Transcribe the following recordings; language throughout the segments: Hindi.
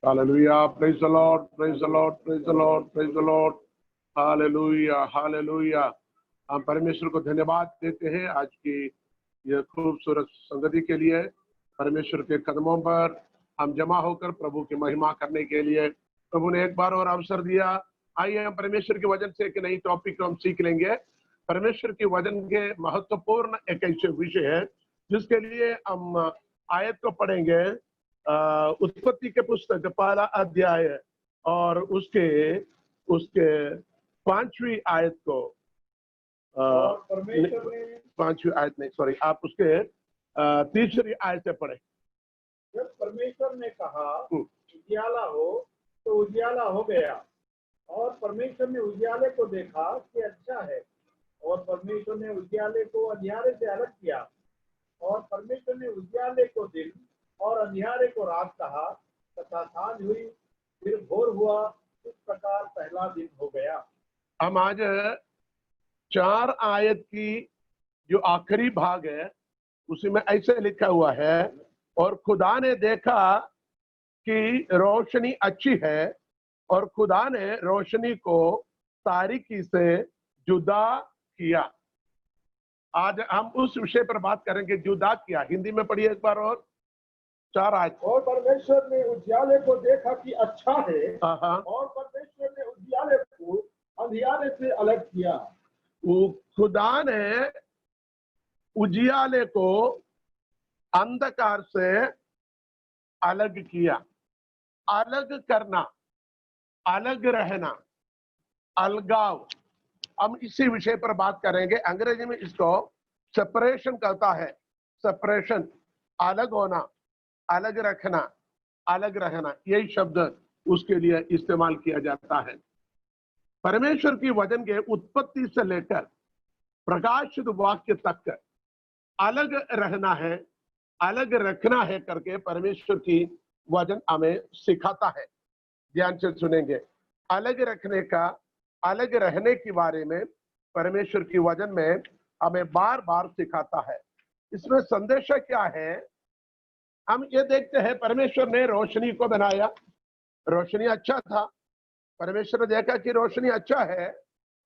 Hallelujah. Praise the Lord. Praise the Lord. Praise the Lord. Praise the Lord. Hallelujah. Hallelujah. हम परमेश्वर को धन्यवाद देते हैं आज की यह खूबसूरत संगति के लिए। परमेश्वर के कदमों पर हम जमा होकर प्रभु की महिमा करने के लिए प्रभु ने एक बार और अवसर दिया। आइए हम परमेश्वर के वचन से एक नई टॉपिक हम सीख लेंगे। परमेश्वर के वचन के महत्वपूर्ण एक ऐसे विषय है जिसके लिए हम आयत को पढ़ेंगे। उत्पत्ति के पुस्तक पहला अध्याय और उसके 5वीं आयत को परमेश्वर ने 5वीं आयत नहीं, सॉरी, आप उसके 3री आयत से पढ़े। जब परमेश्वर ने कहा उजियाला हो तो उजियाला हो गया, और परमेश्वर ने उजियाले को देखा कि अच्छा है, और परमेश्वर ने उजियाले को अंधियारे से अलग किया, और परमेश्वर ने उजियाले को दिन और अंधियारे को रात कहा, तथा सांझ हुई फिर भोर हुआ। इस प्रकार पहला दिन हो गया। हम आज 4 आयत की जो आखिरी भाग है उसी में ऐसे लिखा हुआ है, और खुदा ने देखा कि रोशनी अच्छी है, और खुदा ने रोशनी को तारीकी से जुदा किया। आज हम उस विषय पर बात करेंगे, जुदा किया। हिंदी में पढ़िए एक बार और 4 आयत। और परमेश्वर ने उजियाले को देखा कि अच्छा है, हाँ, और परमेश्वर ने उजियाले को अंधियारे से अलग किया। खुदा ने उजियाले को अंधकार से अलग किया। अलग करना, अलग रहना, अलगाव। हम इसी विषय पर बात करेंगे। अंग्रेजी में इसको सेपरेशन कहता है। सेपरेशन, अलग होना, अलग रखना, अलग रहना, यही शब्द उसके लिए इस्तेमाल किया जाता है। परमेश्वर की वचन के उत्पत्ति से लेकर प्रकाशित वाक्य तक अलग रहना है, अलग रखना है करके परमेश्वर की वचन हमें सिखाता है। ध्यान से सुनेंगे। अलग रखने का, अलग रहने के बारे में परमेश्वर की वचन में हमें बार बार सिखाता है। इसमें संदेश क्या है? हम ये देखते हैं, परमेश्वर ने रोशनी को बनाया, रोशनी अच्छा था। परमेश्वर ने देखा कि रोशनी अच्छा है,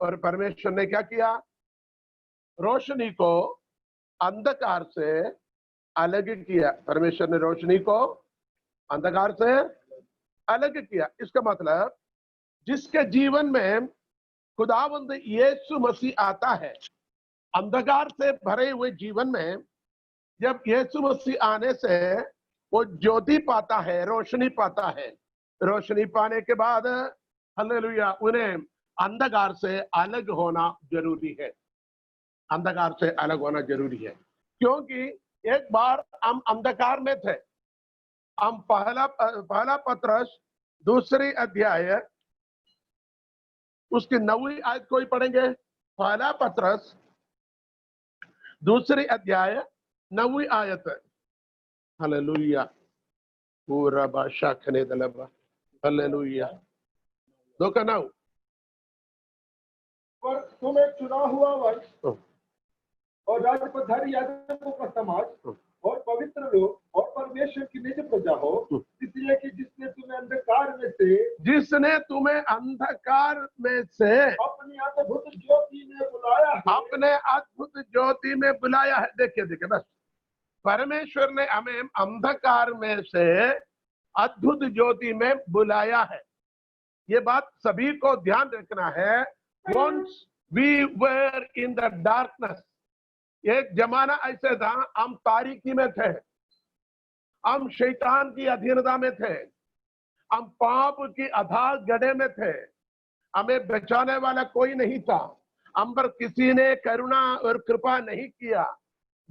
और परमेश्वर ने क्या किया? रोशनी को अंधकार से अलग किया। परमेश्वर ने रोशनी को अंधकार से अलग किया। इसका मतलब जिसके जीवन में खुदावंद यीशु मसीह आता है, अंधकार से भरे हुए जीवन में जब यीशु मसीह आने से वो ज्योति पाता है, रोशनी पाता है। रोशनी पाने के बाद हालेलुया, उन्हें अंधकार से अलग होना जरूरी है। अंधकार से अलग होना जरूरी है, क्योंकि एक बार हम अंधकार में थे। हम पहला पत्रस 2 अध्याय उसकी 9वीं आयत को ही पढ़ेंगे। पहला पत्रस 2 अध्याय 9वीं आयत। हालेलुया, पूरा बादशाह खने दलबा। हालेलुया, 2 का 9। पर तुम एक चुना हुआ वंश और राजपधारी याजकों का समाज और पवित्र लोग और परमेश्वर की निज प्रजा हो, इसलिए कि जिसने तुम्हें अंधकार में से अपनी अद्भुत ज्योति में बुलाया है। अपने अद्भुत ज्योति में बुलाया है। देखिए बस, परमेश्वर ने हमें अंधकार में से अद्भुत ज्योति में बुलाया है। ये बात सभी को ध्यान रखना है। Once we were in the darkness, एक जमाना ऐसे था, हम तारीकी में थे, हम शैतान की अधीनता में थे, हम पाप की अथाह गड्ढे में थे, हमें बचाने वाला कोई नहीं था। हम पर किसी ने करुणा और कृपा नहीं किया,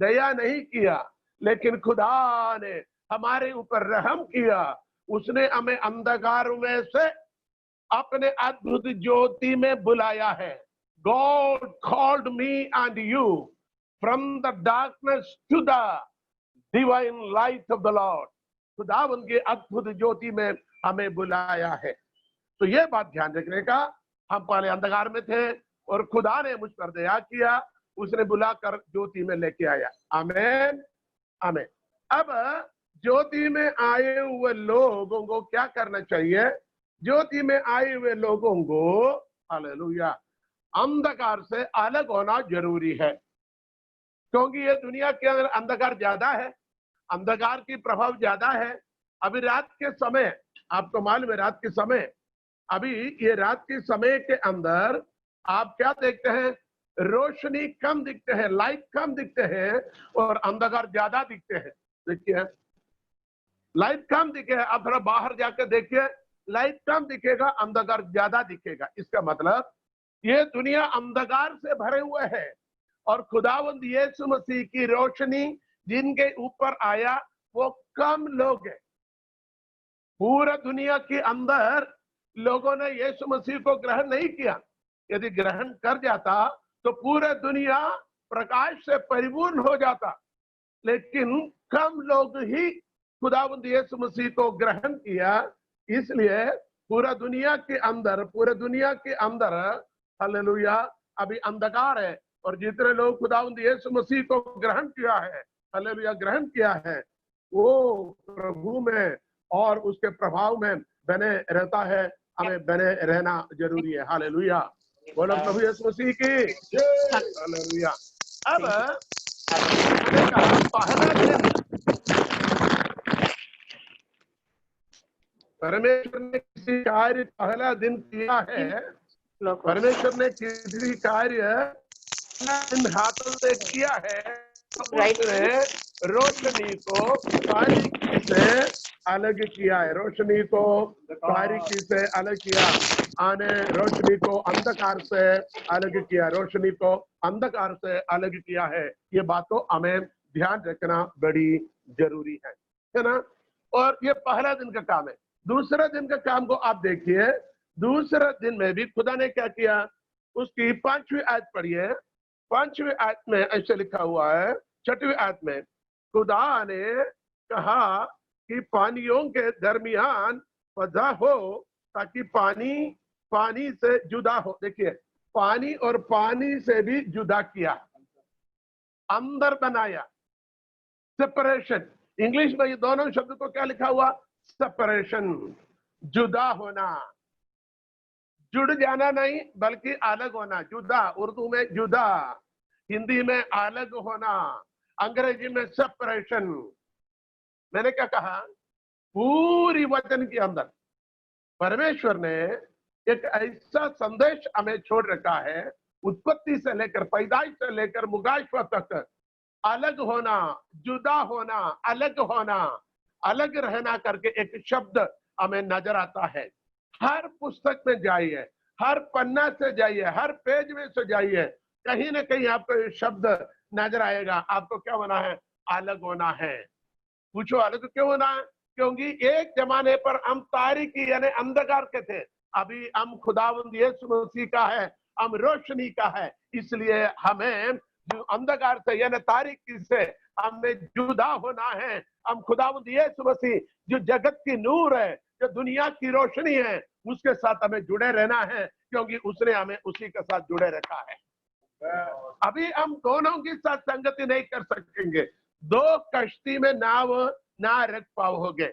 दया नहीं किया, लेकिन खुदा ने हमारे ऊपर रहम किया। उसने हमें अंधकार में से अपने अद्भुत ज्योति में बुलाया है। God called me and you from the darkness to the divine light of the Lord. खुदा उनके अद्भुत ज्योति में हमें बुलाया है। तो ये बात ध्यान रखने का, हम पहले अंधकार में थे और खुदा ने मुझ पर दया किया, उसने बुलाकर ज्योति में लेके आया। आमीन, आमीन। अब ज्योति में आए हुए लोगों को क्या करना चाहिए? ज्योति में आए हुए लोगों को हालेलुया अंधकार से अलग होना जरूरी है, क्योंकि ये दुनिया के अंदर अंधकार ज्यादा है, अंधकार की प्रभाव ज्यादा है। अभी रात के समय, आपको मालूम है रात के समय, अभी ये रात के समय के अंदर आप क्या देखते हैं? रोशनी कम दिखते हैं, लाइट कम दिखते हैं और अंधकार ज्यादा दिखते हैं। देखिए लाइट कम दिखे, आप थोड़ा बाहर जाकर देखिए, लाइट कम दिखेगा, अंधकार ज्यादा दिखेगा। इसका मतलब ये दुनिया अंधकार से भरे हुए है और खुदावंद यीशु मसीह की रोशनी जिनके ऊपर आया वो कम लोग हैं। पूरा दुनिया के अंदर लोगों ने यीशु मसीह को ग्रहण नहीं किया। यदि ग्रहण कर जाता तो पूरा दुनिया प्रकाश से परिपूर्ण हो जाता, लेकिन कम लोग ही खुदावंद यीशु मसीह को ग्रहण किया। इसलिए पूरा दुनिया के अंदर हालेलुया अभी अंधकार है, और जितने लोग खुदावंद यीशु मसीह को ग्रहण किया है, हालेलुया ग्रहण किया है, वो प्रभु में और उसके प्रभाव में बने रहता है। हमें बने रहना जरूरी है। हालेलुया, बोलो प्रभु यीशु मसीह की हालेलुया। अब मैंने कहा पहला दिन परमेश्वर ने किसी कार्य पहला दिन किया है, परमेश्वर ने किसी कार्य इन हाथों से किया है, तो उसने रोशनी को तारीकी से अलग किया है, रोशनी को तारीकी से अलग किया, आने रोशनी को अंधकार से अलग किया, रोशनी को अंधकार से अलग किया है। ये बात तो हमें ध्यान रखना बड़ी जरूरी है ना। और ये पहला दिन का काम है। दूसरा दिन का काम को आप देखिए, दूसरा दिन में भी खुदा ने क्या किया? उसकी 5वीं आयत पढ़िए। 5वीं आयत में ऐसे लिखा हुआ है, 6वीं आयत में खुदा ने कहा कि पानियों के दरमियान फजा हो ताकि पानी पानी से जुदा हो। देखिए पानी और पानी से भी जुदा किया, अंदर बनाया, सेपरेशन। इंग्लिश में ये दोनों शब्द को क्या लिखा हुआ? सेपरेशन, जुदा होना, जुड़ जाना नहीं बल्कि अलग होना। जुदा, उर्दू में जुदा, हिंदी में अलग होना, अंग्रेजी में सेपरेशन। मैंने क्या कहा? पूरी वचन के अंदर परमेश्वर ने एक ऐसा संदेश हमें छोड़ रखा है, उत्पत्ति से लेकर, पैदाइश से लेकर मुगाशवा तक, अलग होना, जुदा होना, अलग रहना करके एक शब्द हमें नजर आता है। हर पुस्तक में जाइए, हर पन्ना से जाइए, हर पेज में से जाइए, कहीं ना कहीं आपको ये शब्द नजर आएगा। आपको क्या होना है? अलग होना है। पूछो अलग क्यों होना है? क्योंकि एक जमाने पर हम तारीकी यानी अंधकार के थे, अभी हम खुदावंद यीशु मसीह का है, हम रोशनी का है। इसलिए हमें जो अंधकार से यानी तारीकी से हमें जुदा होना है। हम खुदावंद यीशु मसीह जो जगत की नूर है, जो दुनिया की रोशनी है, उसके साथ हमें जुड़े रहना है, क्योंकि उसने हमें उसी के साथ जुड़े रखा है। अभी हम दोनों के साथ संगति नहीं कर सकेंगे। दो कश्ती में नाव ना रख पाओगे,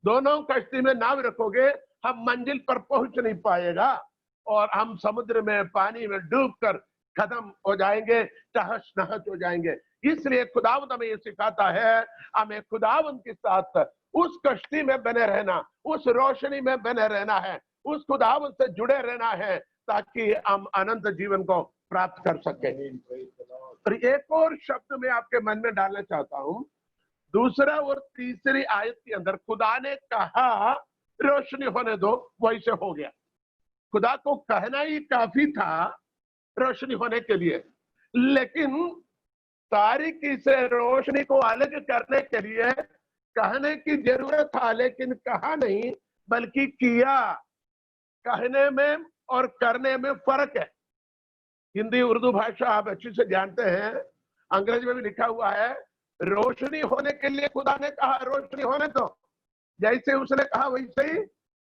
दोनों कश्ती में नाव रखोगे, हम मंजिल पर पहुंच नहीं पाएगा और हम समुद्र में, पानी में डूबकर खत्म हो जाएंगे, तहस नहस हो जाएंगे। इसलिए खुदावंद हमें ये सिखाता है, हमें खुदावंद के साथ उस कश्ती में बने रहना, उस रोशनी में बने रहना है, उस खुदावंद से जुड़े रहना है, ताकि हम अनंत जीवन को प्राप्त कर सके। और एक और शब्द मैं आपके मन में डालना चाहता हूं। दूसरा और तीसरी आयत के अंदर खुदा ने कहा रोशनी होने दो, वैसे हो गया। खुदा को कहना ही काफी था रोशनी होने के लिए, लेकिन तारीकी से रोशनी को अलग करने के लिए कहने की जरूरत था, लेकिन कहा नहीं बल्कि किया। कहने में और करने में फर्क है। हिंदी उर्दू भाषा आप अच्छी से जानते हैं, अंग्रेजी में भी लिखा हुआ है, रोशनी होने के लिए खुदा ने कहा रोशनी होने दो, जैसे उसने कहा वैसे ही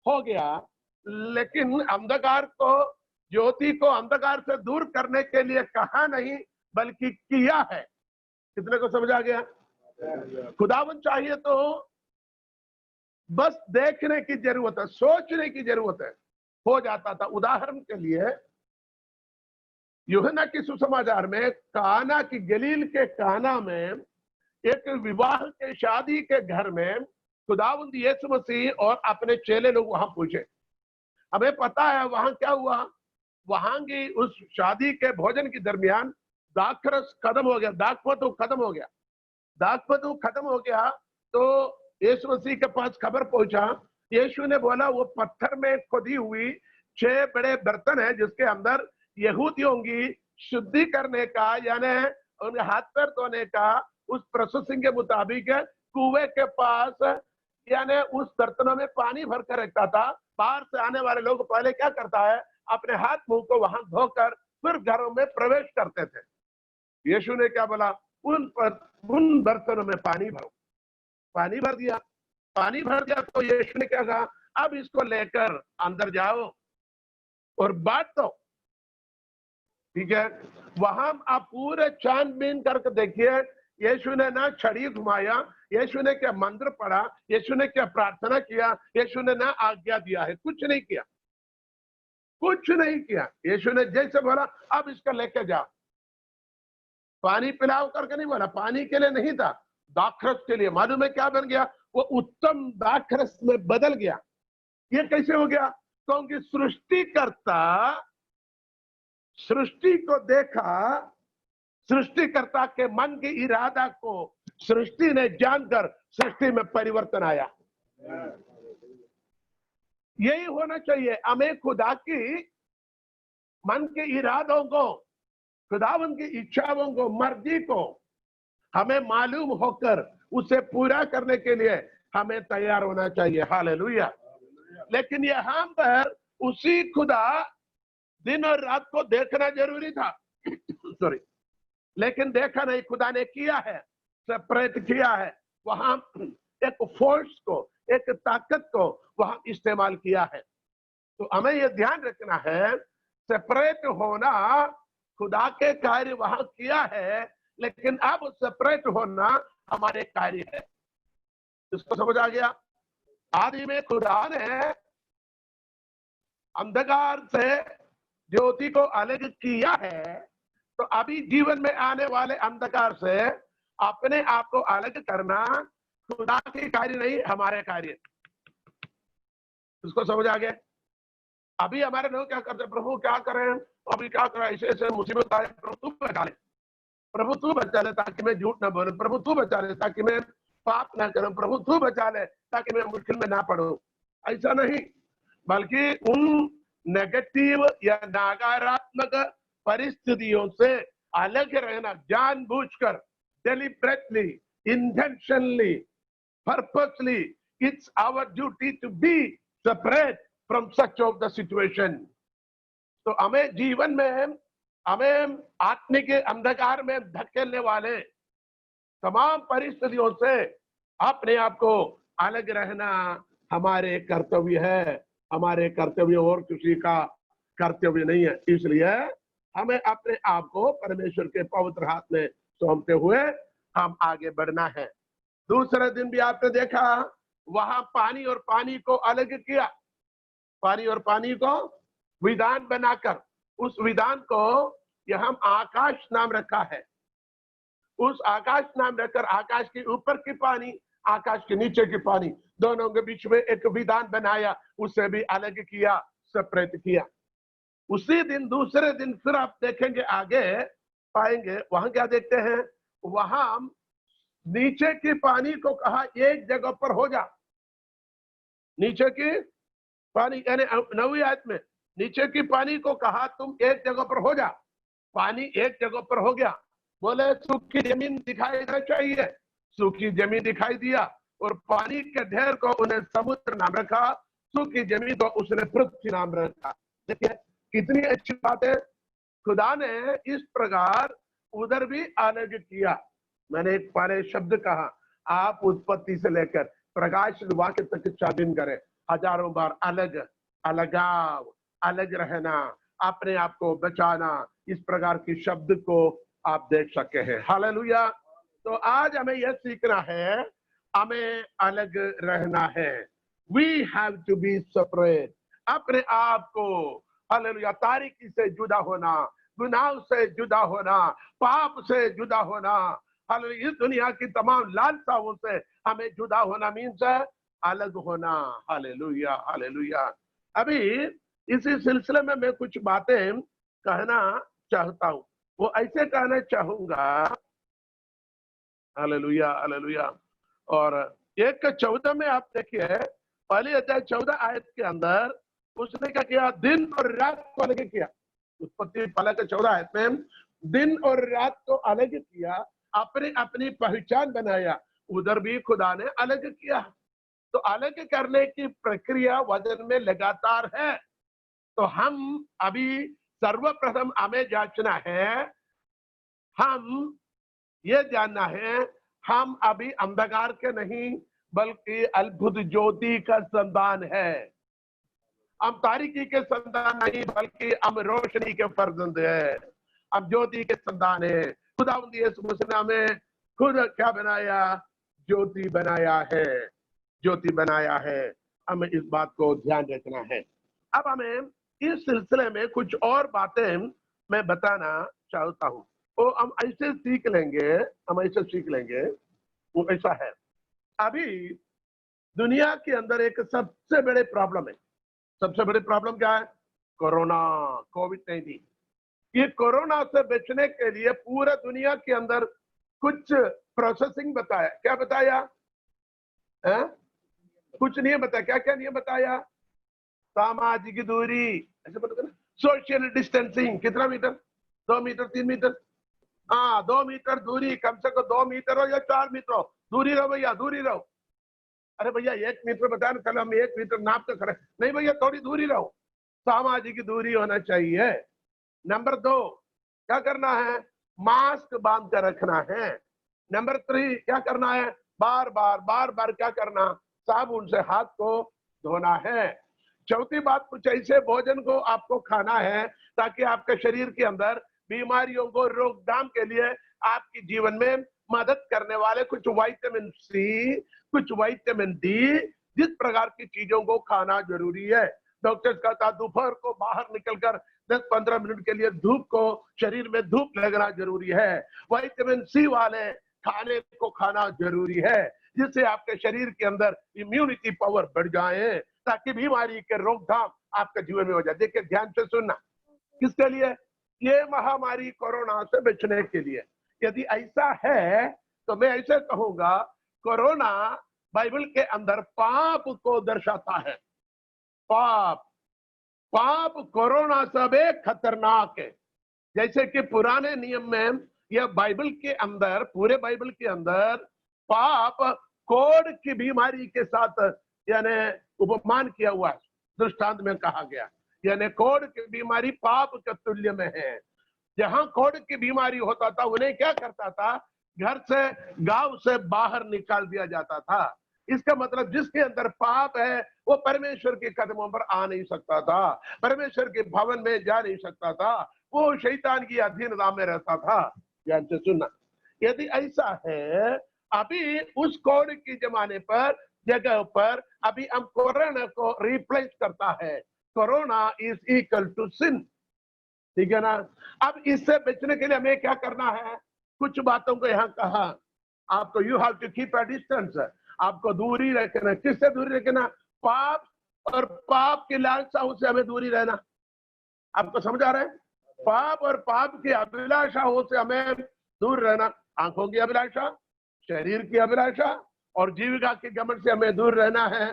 हो गया। लेकिन अंधकार को, ज्योति को अंधकार से दूर करने के लिए कहा नहीं बल्कि किया है। कितने को समझ आ गया? खुदावन चाहिए तो बस देखने की जरूरत है, सोचने की जरूरत है, हो जाता था। उदाहरण के लिए यूहन्ना की सुसमाचार में काना की गलील के काना में एक विवाह के शादी के घर में खुदावंद यीशु मसीह और अपने चेले लोग वहां पहुंचे। हमें पता है वहां क्या हुआ। वहां की उस शादी के भोजन के दरमियान दाखरस खत्म हो गया, दाखमधु खत्म हो गया। दाखमधु खत्म हो गया तो यीशु मसीह के पास खबर पहुंचा। यीशु ने बोला वो पत्थर में खोदी हुई 6 बड़े बर्तन है जिसके अंदर यहूदियों की शुद्धि करने का यानी उनके हाथ पैर धोने का उस प्रोसेसिंग के मुताबिक कुएं के पास यानी उस बर्तनों में पानी भर कर रखता था। बाहर से आने वाले लोग पहले क्या करता है, अपने हाथ मुंह को वहां धोकर फिर घरों में प्रवेश करते थे। यीशु ने क्या बोला, उन बर्तनों में पानी भरो। पानी भर दिया। पानी भर दिया तो यीशु ने क्या कहा, अब इसको लेकर अंदर जाओ और बांट दो। ठीक है, वहां आप पूरे छानबीन करके देखिए, यीशु ने ना छड़ी घुमाया, यीशु ने क्या मंत्र पढ़ा, यीशु ने क्या प्रार्थना किया, यीशु ने ना आज्ञा दिया है, कुछ नहीं किया, कुछ नहीं किया। यीशु ने जैसे बोला अब इसका लेके जाओ। पानी पिलाओ करके नहीं बोला, पानी के लिए नहीं था, दाखरस के लिए। मालूम है क्या बन गया, वो उत्तम दाखरस में बदल गया। ये कैसे हो गया, क्योंकि सृष्टिकर्ता सृष्टि को देखा, सृष्टिकर्ता के मन की इरादा को सृष्टि ने जानकर सृष्टि में परिवर्तन आया। यही होना चाहिए। हमें खुदा की मन के इरादों को, खुदावन की इच्छाओं को, मर्जी को हमें मालूम होकर उसे पूरा करने के लिए हमें तैयार होना चाहिए। हालेलुया। लेकिन यहाँ पर उसी खुदा दिन और रात को देखना जरूरी था सॉरी, लेकिन देखा नहीं। खुदा ने किया है, सेपरेट किया है। वहां एक फोर्स को, एक ताकत को वहां इस्तेमाल किया है। तो हमें यह ध्यान रखना है, सेपरेट होना खुदा के कार्य वहां किया है, लेकिन अब सेपरेट होना हमारे कार्य है। इसको समझ आ गया। आदि में खुदा ने अंधकार से ज्योति को अलग किया है, तो अभी जीवन में आने वाले अंधकार से अपने आप को अलग करना खुदा के कार्य नहीं, हमारे कार्य। इसको समझ आ गया। अभी हमारे लोग क्या करते हैं, प्रभु क्या करें, अभी क्या करें, ऐसे ऐसे मुसीबत आए, प्रभु तू बचा ले, प्रभु तू बचा ले ताकि मैं झूठ ना बोलूं, प्रभु तू बचा ले ताकि मैं पाप ना करूं, प्रभु तू बचा ले ताकि मैं मुश्किल में ना पड़ूं। ऐसा नहीं, बल्कि उन नेगेटिव या नकारात्मक परिस्थितियों से अलग रहना, जानबूझकर, deliberately, intentionally, purposely, it's our duty to be separate from such of the situation. तो हमें जीवन में, हमें आत्मिक अंधकार में धकेलने वाले तमाम परिस्थितियों से अपने आप को अलग रहना हमारे कर्तव्य है, हमारे कर्तव्य और किसी का कर्तव्य नहीं है। इसलिए हमें अपने आप को परमेश्वर के पवित्र हाथ में सौंपते हुए हम आगे बढ़ना है। दूसरे दिन भी आपने देखा वहां पानी और पानी को अलग किया, पानी और पानी को विधान बनाकर, उस विधान को यह हम आकाश नाम रखा है। उस आकाश नाम रखकर आकाश के ऊपर की पानी, आकाश के नीचे की पानी, दोनों के बीच में एक विधान बनाया, उसे भी अलग किया, सेपरेट किया। उसी दिन, दूसरे दिन फिर आप देखेंगे, आगे पाएंगे, वहां क्या देखते हैं, वहां नीचे की पानी को कहा एक जगह पर हो जा। नीचे की पानी यानी 9वीं आयत में नीचे की पानी को कहा तुम एक जगह पर हो जा। पानी एक जगह पर हो गया। बोले सूखी जमीन दिखाई देना चाहिए, सूखी जमीन दिखाई दिया, और पानी के ढेर को उन्हें समुद्र नाम रखा, सूखी जमीन को उसने पृथ्वी नाम रखा। देखिए कितनी अच्छी बात है। खुदा ने इस प्रकार उधर भी अलग किया। मैंने एक पहले शब्द कहा, आप उत्पत्ति से लेकर प्रकाश वाक्य तक छानबीन करें, हजारों बार अलग, अलगाव, अलग रहना, अपने आप को बचाना, इस प्रकार की शब्द को आप देख सके हैं। हालेलुया। तो आज हमें यह सीखना है, हमें अलग रहना है। We have to be separate. अपने आप को हालेलुया तारीकी से जुदा होना, गुनाह से जुदा होना, पाप से जुदा होना, हालेलुया इस दुनिया की तमाम लालसाओं से हमें जुदा होना मीन्स अलग होना। Hallelujah hallelujah. अभी इसी सिलसिले में मैं कुछ बातें कहना चाहता हूं, वो ऐसे कहना चाहूंगा। Hallelujah hallelujah. और 1:14 में आप देखिए, पहले अध्याय 14 आयत के अंदर उसने क्या किया, दिन और रात को अलग किया। उत्पत्ति पहले के 14 आयत में दिन और रात को अलग किया, अपनी अपनी पहचान बनाया। उधर भी खुदा ने अलग किया। तो अलग करने की प्रक्रिया वचन में लगातार है। तो हम अभी सर्वप्रथम हमें जांचना है, हम ये जानना है, हम अभी अंधकार के नहीं बल्कि अद्भुत ज्योति का संतान है। हम तारीकी के संतान नहीं बल्कि हम रोशनी के फर्जंद है, हम ज्योति के संतान है। खुदावंद यीशु मसीह ने हमें खुद क्या बनाया, ज्योति बनाया है, ज्योति बनाया है। हमें इस बात को ध्यान रखना है। अब हमें इस सिलसिले में कुछ और बातें मैं बताना चाहता हूँ। तो हम ऐसे सीख लेंगे, हम ऐसे सीख लेंगे। वो ऐसा है, अभी दुनिया के अंदर एक सबसे बड़े प्रॉब्लम है। सबसे बड़ी प्रॉब्लम क्या है? कोरोना, कोविड-19। ये कोरोना से बचने के लिए पूरा दुनिया के अंदर कुछ प्रोसेसिंग बताया। क्या बताया है? कुछ नियम बताया। क्या क्या नियम बताया? सामाजिक दूरी, ऐसे बताया, सोशल डिस्टेंसिंग, कितना मीटर? 2 मीटर, 3 मीटर, हाँ 2 मीटर दूरी, कम से कम 2 मीटर हो या 4 मीटर हो, दूरी रहो भैया, दूरी रहो। अरे भैया 1 मीटर बताया ना, चलो हम 1 मीटर नाप तो खड़े, नहीं भैया थोड़ी दूरी रहो। सामाजिक दूरी होना चाहिए। नंबर 2 क्या करना है? मास्क बांध कर रखना है। नंबर 3 क्या करना है? बार बार क्या करना? साबुन से हाथ को धोना है। चौथी बात, कुछ ऐसे भोजन को आपको खाना है ताकि आपके शरीर के अंदर बीमारियों को रोकथाम के लिए आपके जीवन में मदद करने वाले कुछ विटामिन सी, कुछ विटामिन डी, जिस प्रकार की चीजों को खाना जरूरी है। डॉक्टर कहता दोपहर को बाहर निकलकर 10-15 मिनट के लिए धूप को, शरीर में धूप लगना जरूरी है। विटामिन सी वाले खाने को खाना जरूरी है, जिससे आपके शरीर के अंदर इम्यूनिटी पावर बढ़ जाए, ताकि बीमारी के रोकथाम आपके जीवन में हो जाए। देखिए ध्यान से सुनना, किसके लिए? ये महामारी कोरोना से बचने के लिए। यदि ऐसा है तो मैं ऐसे कहूंगा, कोरोना बाइबल के अंदर पाप को दर्शाता है। पाप, पाप कोरोना सब एक खतरनाक है। जैसे कि पुराने नियम में यह बाइबल के अंदर, पूरे बाइबल के अंदर पाप कोढ़ की बीमारी के साथ यानी उपमान किया हुआ है। दृष्टांत में कहा गया, यानी कोढ़ की बीमारी पाप के तुल्य में है। जहां कोढ़ की बीमारी होता था उन्हें क्या करता था? घर से, गांव से बाहर निकाल दिया जाता था। इसका मतलब जिसके अंदर पाप है वो परमेश्वर के कदमों पर आ नहीं सकता था, परमेश्वर के भवन में जा नहीं सकता था, वो शैतान की अधीनता में रहता था। ध्यान से सुनना, यदि ऐसा है, अभी उस कोढ़ की जमाने पर जगह पर अभी हम कोरोना को रिप्लेस करता है। Corona is equal to sin, ठीक है ना? अब इससे बचने के लिए हमें क्या करना है? कुछ बातों को यहाँ कहा, आपको you have to keep a distance, आपको दूरी रखना। किससे दूरी रखना? पाप और पाप की लालसाओं से हमें दूरी रहना। आपको समझ आ रहा है? पाप और पाप की अभिलाषाओं से हमें दूर रहना। आंखों की अभिलाषा, शरीर की अभिलाषा और जीविका के घमंड से हमें दूर रहना है।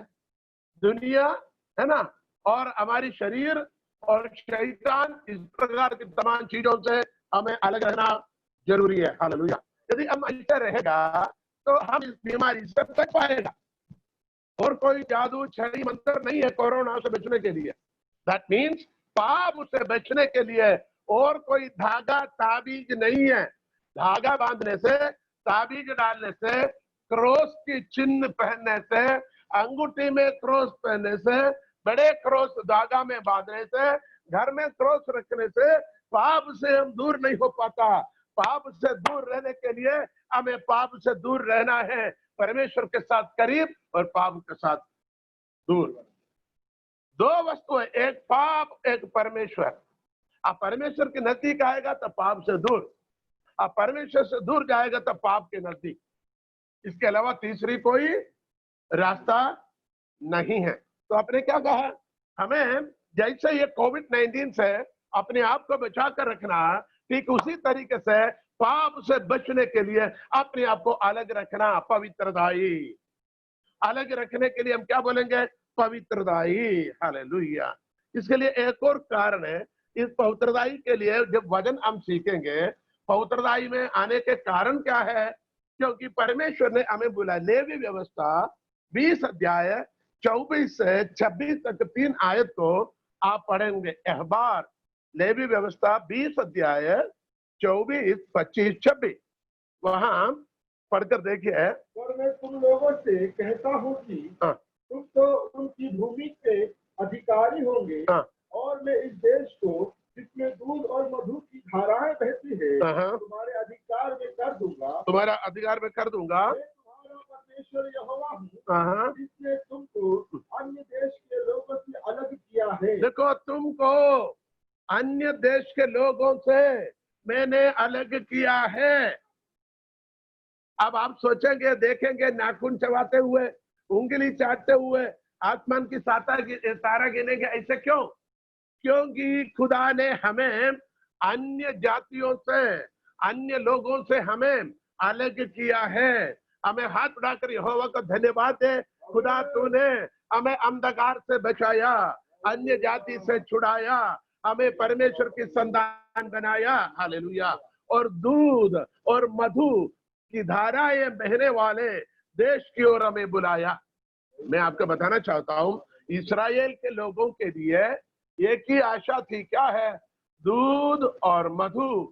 दुनिया है ना, और हमारी शरीर और शैतान, इस प्रकार की तमाम चीजों से हमें अलग रहना जरूरी है। हालेलुया। यदि हम ऐसा रहेगा तो हम इस बीमारी से बच पाएगा। और कोई जादू छड़ी मंत्र नहीं है कोरोना से बचने के लिए। दैट मीन्स पाप से बचने के लिए और कोई धागा ताबीज नहीं है। धागा बांधने से, ताबीज डालने से, क्रॉस की चिन्ह पहनने से, अंगूठी में क्रॉस पहनने से, बड़े क्रॉस धागा में बांधने से, घर में क्रॉस रखने से पाप से हम दूर नहीं हो पाता। पाप से दूर रहने के लिए हमें पाप से दूर रहना है, परमेश्वर के साथ करीब और पाप के साथ दूर। दो वस्तु है, एक पाप एक परमेश्वर। आप परमेश्वर के नजदीक आएगा तो पाप से दूर, आप परमेश्वर से दूर जाएगा तो पाप के नजदीक। इसके अलावा तीसरी कोई रास्ता नहीं है। तो आपने क्या कहा, हमें जैसे ये कोविड-19 से अपने आप को बचा कर रखना, ठीक उसी तरीके से पाप से बचने के लिए अपने आप को अलग रखना, पवित्रदायी। अलग रखने के लिए हम क्या बोलेंगे, पवित्रदायी। हालेलुया। इसके लिए एक और कारण है, इस पवित्रदायी के लिए जब वचन हम सीखेंगे, पवित्रदायी में आने के कारण क्या है, क्योंकि परमेश्वर ने हमें बोला, लेवी व्यवस्था 20 अध्याय 24 से 26 तक 3 आयत को आप पढ़ेंगे। अखबार लेवी व्यवस्था 20 अध्याय 24, 25, 26 वहां पढ़कर देखिए। और मैं तुम लोगों से कहता हूँ कि हाँ। तुम तो उनकी भूमि के अधिकारी होंगे, हाँ। और मैं इस देश को जिसमें दूध और मधु की धाराएं बहती है हाँ। तुम्हारे अधिकार में कर दूंगा। तुम्हारा अधिकार में कर दूंगा। मैं तुम्हारा परमेश्वर यहोवा हूँ, हाँ। जिसने तुमको अन्य देश के लोगों से अलग किया है। देखो, तुमको अन्य देश के लोगों से मैंने अलग किया है। अब आप सोचेंगे, देखेंगे नाखून चबाते हुए, उंगली चाटते हुए आसमान की तारा गिनेंगे, ऐसे क्यों? क्योंकि खुदा ने हमें अन्य जातियों से, अन्य लोगों से हमें अलग किया है। हमें हाथ उठाकर यहोवा को धन्यवाद दे, खुदा तूने हमें अंधकार से बचाया, अन्य जाति से छुड़ाया, हमें परमेश्वर की संतान बनाया। हालेलुया। और दूध और मधु की धाराएं बहने वाले देश की ओर हमें बुलाया। मैं आपको बताना चाहता हूं, इस्राएल के लोगों के लिए एक ही आशा थी, क्या है? दूध और मधु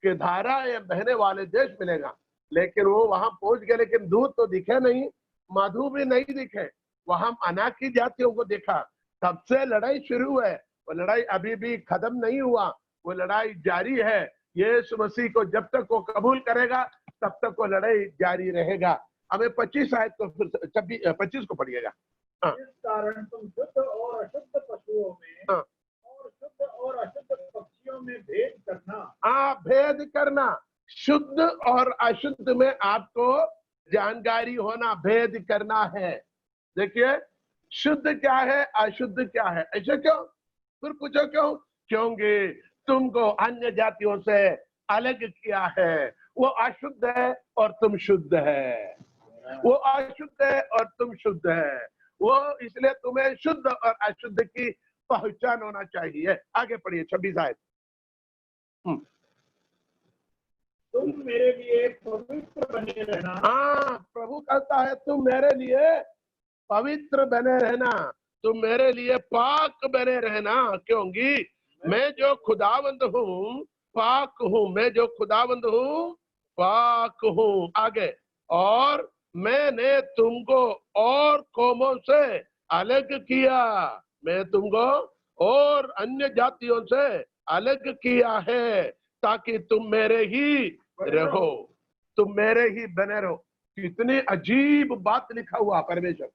के धाराएं बहने वाले देश मिलेगा। लेकिन वो वहां पहुंच गए, लेकिन दूध तो दिखे नहीं, मधु भी नहीं दिखे। वहां अनाक की जातियों को देखा। तब से लड़ाई शुरू है। वो लड़ाई अभी भी खत्म नहीं हुआ, वो लड़ाई जारी है। यीशु मसीह को जब तक वो कबूल करेगा तब तक वो लड़ाई जारी रहेगा। हमें 25 आयत को फिर 25 को पढ़िएगा। हाँ। इस कारण तुम शुद्ध और अशुद्ध पशुओं में हाँ। और शुद्ध और अशुद्ध पक्षियों में भेद करना। भेद करना, शुद्ध और अशुद्ध में आपको जानकारी होना, भेद करना है। देखिए, शुद्ध क्या है, अशुद्ध क्या है। ऐसे क्यों? फिर पूछो क्यों? क्योंकि तुमको अन्य जातियों से अलग किया है। वो अशुद्ध है और तुम शुद्ध है, वो अशुद्ध है और तुम शुद्ध है। वो इसलिए तुम्हें शुद्ध और अशुद्ध की पहचान होना चाहिए। आगे पढ़िए 26 आयत। तुम मेरे लिए पवित्र बने रहना। हाँ, प्रभु कहता है तुम मेरे लिए पवित्र बने रहना, तुम मेरे लिए पाक बने रहना, क्योंकि मैं जो खुदावंद हूँ पाक हूँ। मैं जो खुदावंद हूँ पाक हूँ। आगे, और मैंने तुमको और कौमों से अलग किया। मैं तुमको और अन्य जातियों से अलग किया है, ताकि तुम मेरे ही रहो, तुम मेरे ही बने रहो। कितनी अजीब बात लिखा हुआ परमेश्वर।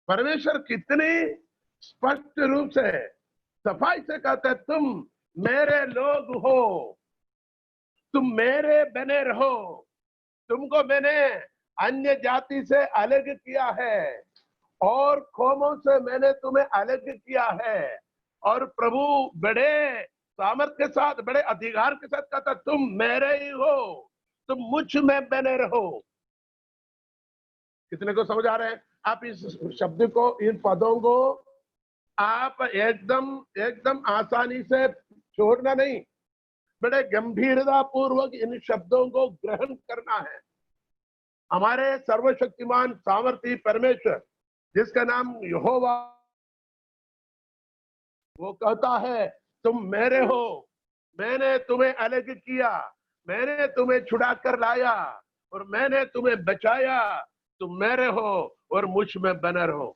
परमेश्वर कितनी स्पष्ट रूप से, सफाई से कहते हैं, तुम मेरे लोग हो, तुम मेरे बने रहो। तुमको मैंने अन्य जाति से अलग किया है और कौमों से मैंने तुम्हें अलग किया है। और प्रभु बड़े सामर्थ के साथ, बड़े अधिकार के साथ कहता, तुम मेरे ही हो, तुम मुझ में बने रहो। कितने को समझ आ रहे हैं? आप इस शब्द को, इन पदों को आप एकदम आसानी से छोड़ना नहीं, बड़े गंभीरता पूर्वक इन शब्दों को ग्रहण करना है। हमारे सर्वशक्तिमान सामर्थी परमेश्वर, जिसका नाम यहोवा, वो कहता है तुम मेरे हो, मैंने तुम्हें अलग किया, मैंने तुम्हें छुड़ा कर लाया और मैंने तुम्हें बचाया। तुम मेरे हो और मुझ में बने रहो।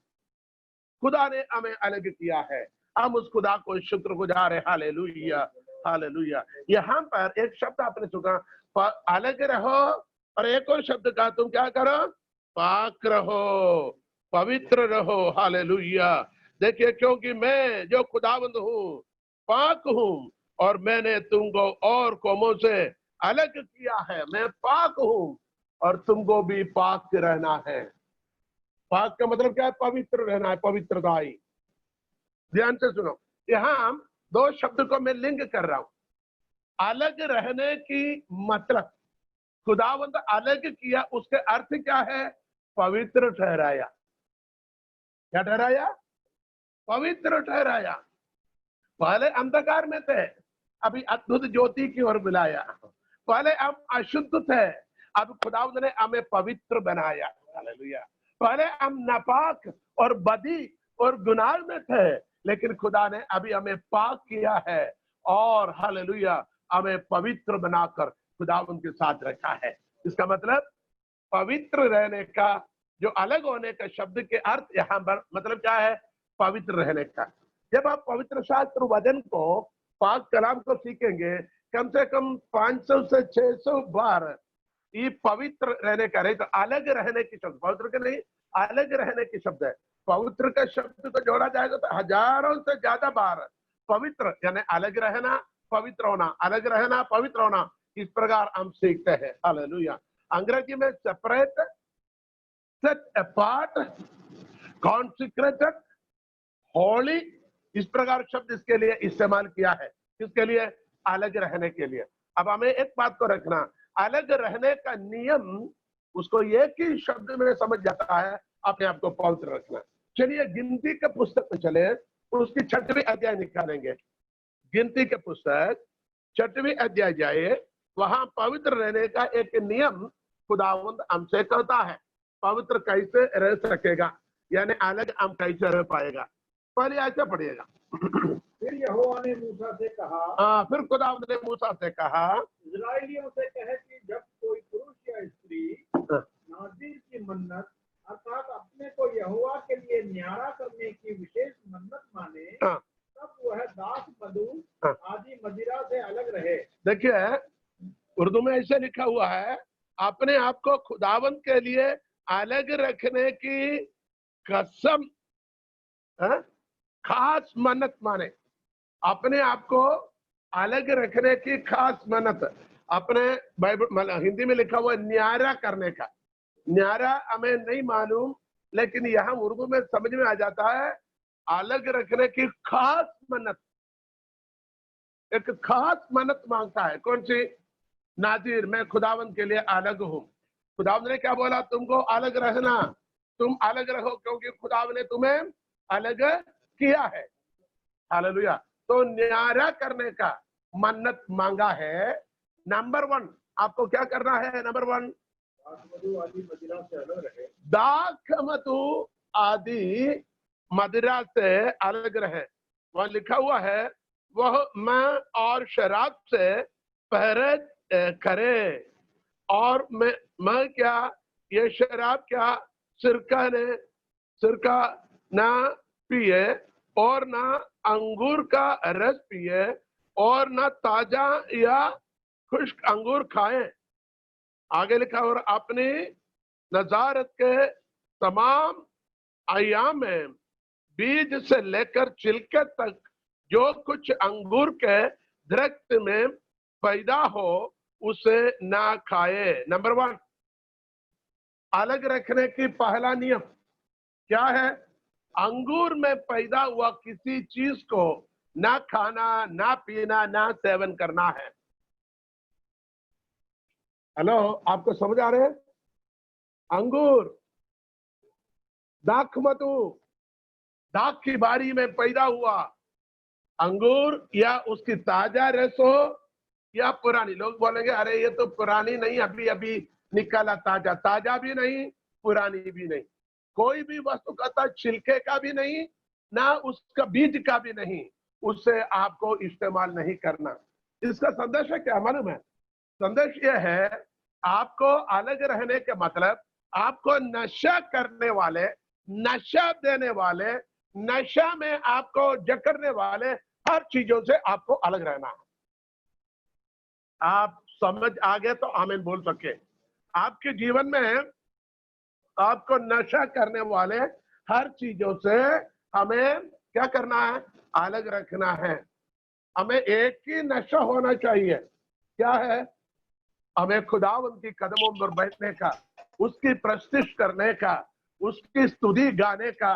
खुदा ने हमें अलग किया है, हम उस खुदा को शुक्रगुजार है। Hallelujah, hallelujah. यहाँ पर एक शब्द आपने सुना, अलग रहो और एक और शब्द कहा, तुम क्या करो, पाक रहो, पवित्र रहो। हालेलुया। देखिए, क्योंकि मैं जो खुदावंद हूँ पाक हूँ, और मैंने तुमको और कौमों से अलग किया है। मैं पाक हूँ और तुमको भी पाक रहना है। पाक का मतलब क्या है, पवित्र रहना है, पवित्रताई। ध्यान से सुनो, यहाँ दो शब्द को मैं लिंक कर रहा हूं। अलग रहने की मतलब, खुदावंद अलग किया, उसके अर्थ क्या है, पवित्र ठहराया। क्या ठहराया, पवित्र ठहराया। पहले अंधकार में थे, अभी अद्भुत ज्योति की ओर बुलाया। पहले हम अशुद्ध थे, अब खुदावंद ने हमें पवित्र बनाया। हालेलुया। पहले हम नापाक और बदी और गुनाह में थे, लेकिन खुदा ने अभी हमें पाक किया है, और हालेलुया हमें पवित्र बनाकर खुदावंद के साथ रखा है। इसका मतलब पवित्र रहने का, जो अलग होने का शब्द के अर्थ यहाँ पर मतलब क्या है, पवित्र रहने का। जब आप पवित्र शास्त्र वचन को, पाक कलाम को सीखेंगे, कम से कम 500 से 600 बार ये पवित्र रहने का, नहीं तो अलग रहने की शब्द, पवित्र के नहीं अलग रहने की शब्द है। पवित्र का शब्द को जोड़ा जाएगा तो हजारों से ज्यादा बार पवित्र यानी अलग रहना, पवित्र होना, अलग रहना, पवित्र होना, इस प्रकार हम सीखते हैं। हालेलुया। अंग्रेजी में separate, set apart, consecrated, Holi, इस प्रकार शब्द इसके लिए इस्तेमाल किया है। किसके लिए, अलग रहने के लिए। अब हमें एक बात को रखना, अलग रहने का नियम उसको एक ही शब्द में समझ जाता है, अपने आप को पवित्र रखना। चलिए गिनती के पुस्तक में चले, उसकी 6वीं अध्याय निकालेंगे। गिनती के पुस्तक 6वीं अध्याय जाए, वहां पवित्र रहने का एक नियम खुदावंद हमसे कहता है। पवित्र कैसे रह सकेगा, यानी अलग हम कैसे रह पाएगा। पहले ऐसे पढ़िएगा। फिर यहोवा ने मूसा से कहा, फिर खुदावंद ने मूसा से कहा, इस्राएलियों से कहे कि जब कोई पुरुष या स्त्री नाज़ीर की मन्नत अर्थात अपने को यहोवा के लिए न्यारा करने की विशेष मन्नत माने, तब वह दाख, मधु आदि मदिरा से अलग रहे। देखिए उर्दू में ऐसे लिखा हुआ है, अपने आप को खुदावंद के लिए अलग रखने की कसम, खास मन्नत माने। अपने आप को अलग रखने की खास मन्नत, अपने बाइबल हिंदी में लिखा हुआ न्यारा करने का। न्यारा हमें नहीं मालूम, लेकिन यहाँ उर्दू में समझ में आ जाता है, अलग रखने की खास मन्नत। एक खास मन्नत मांगता है, कौन सी, नाजिर, मैं खुदावंद के लिए अलग हूं। खुदावंद ने क्या बोला, तुमको अलग रहना, तुम अलग रहो, क्योंकि खुदावंद ने तुम्हें अलग किया है। हालेलुया। तो न्यारा करने का मन्नत मांगा है। नंबर 1 आपको क्या करना है, नंबर 1 दाख, मधु आदि मदिरा से अलग रहे। दाख, मधु आदि मदिरा से अलग रहे। वहां लिखा हुआ है, वह मैं और शराब से परहेज करे। और मैं क्या, ये शराब क्या, सिरका ना पिए, और ना अंगूर का रस पिए, और ना ताजा या खुश्क अंगूर खाए। आगे लिखा, और अपनी नजारत के तमाम अय्याम में बीज से लेकर छिलके तक जो कुछ अंगूर के दरख्त में पैदा हो उसे ना खाए। नंबर 1 अलग रखने की पहला नियम क्या है, अंगूर में पैदा हुआ किसी चीज को ना खाना, ना पीना, ना सेवन करना है। हेलो, आपको समझ आ रहे हैं? अंगूर, दाख मधु, दाख की बारी में पैदा हुआ अंगूर, या उसकी ताजा रस हो या पुरानी। लोग बोलेंगे अरे ये तो पुरानी नहीं, अभी अभी निकाला ताजा, ताजा भी नहीं, पुरानी भी नहीं। कोई भी वस्तु का छिलके का भी नहीं, ना उसका बीज का भी नहीं, उससे आपको इस्तेमाल नहीं करना। इसका संदेश है क्या मालूम है? संदेश यह है, आपको अलग रहने के मतलब, आपको नशा करने वाले, नशा देने वाले, नशा में आपको जकड़ने वाले हर चीजों से आपको अलग रहना है। आप समझ आ गए तो आमीन बोल सके। आपके जीवन में आपको नशा करने वाले हर चीजों से हमें क्या करना है? अलग रखना है। हमें एक ही नशा होना चाहिए। क्या है? हमें खुदावंद की कदमों पर बैठने का, उसकी प्रस्तुति करने का, उसकी स्तुति गाने का,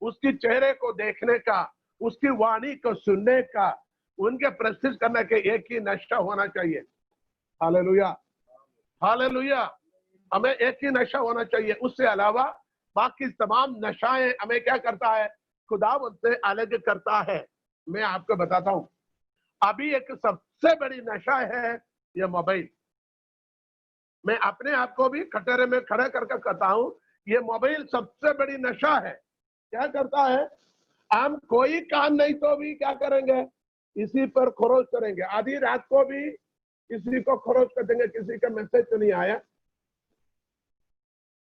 उसकी चेहरे को देखने का, उसकी वाणी को सुनने का, उनके प्रस्तुति करने के एक ही नशा होना चाहिए। Hallelujah, hallelujah. हमें एक ही नशा होना चाहिए। उससे अलावा बाकी तमाम नशाएं हमें क्या करता है? खुदावंद से अलग करता है। मैं आपको बताता हूं, अभी एक सबसे बड़ी नशा है ये मोबाइल। मैं अपने आप को भी कटोरे में खड़ा करके कहता हूं, ये मोबाइल सबसे बड़ी नशा है। क्या करता है? हम कोई काम नहीं तो भी क्या करेंगे? इसी पर खरोच करेंगे। आधी रात को भी किसी को खरोच कर देंगे, किसी का मैसेज तो नहीं आया,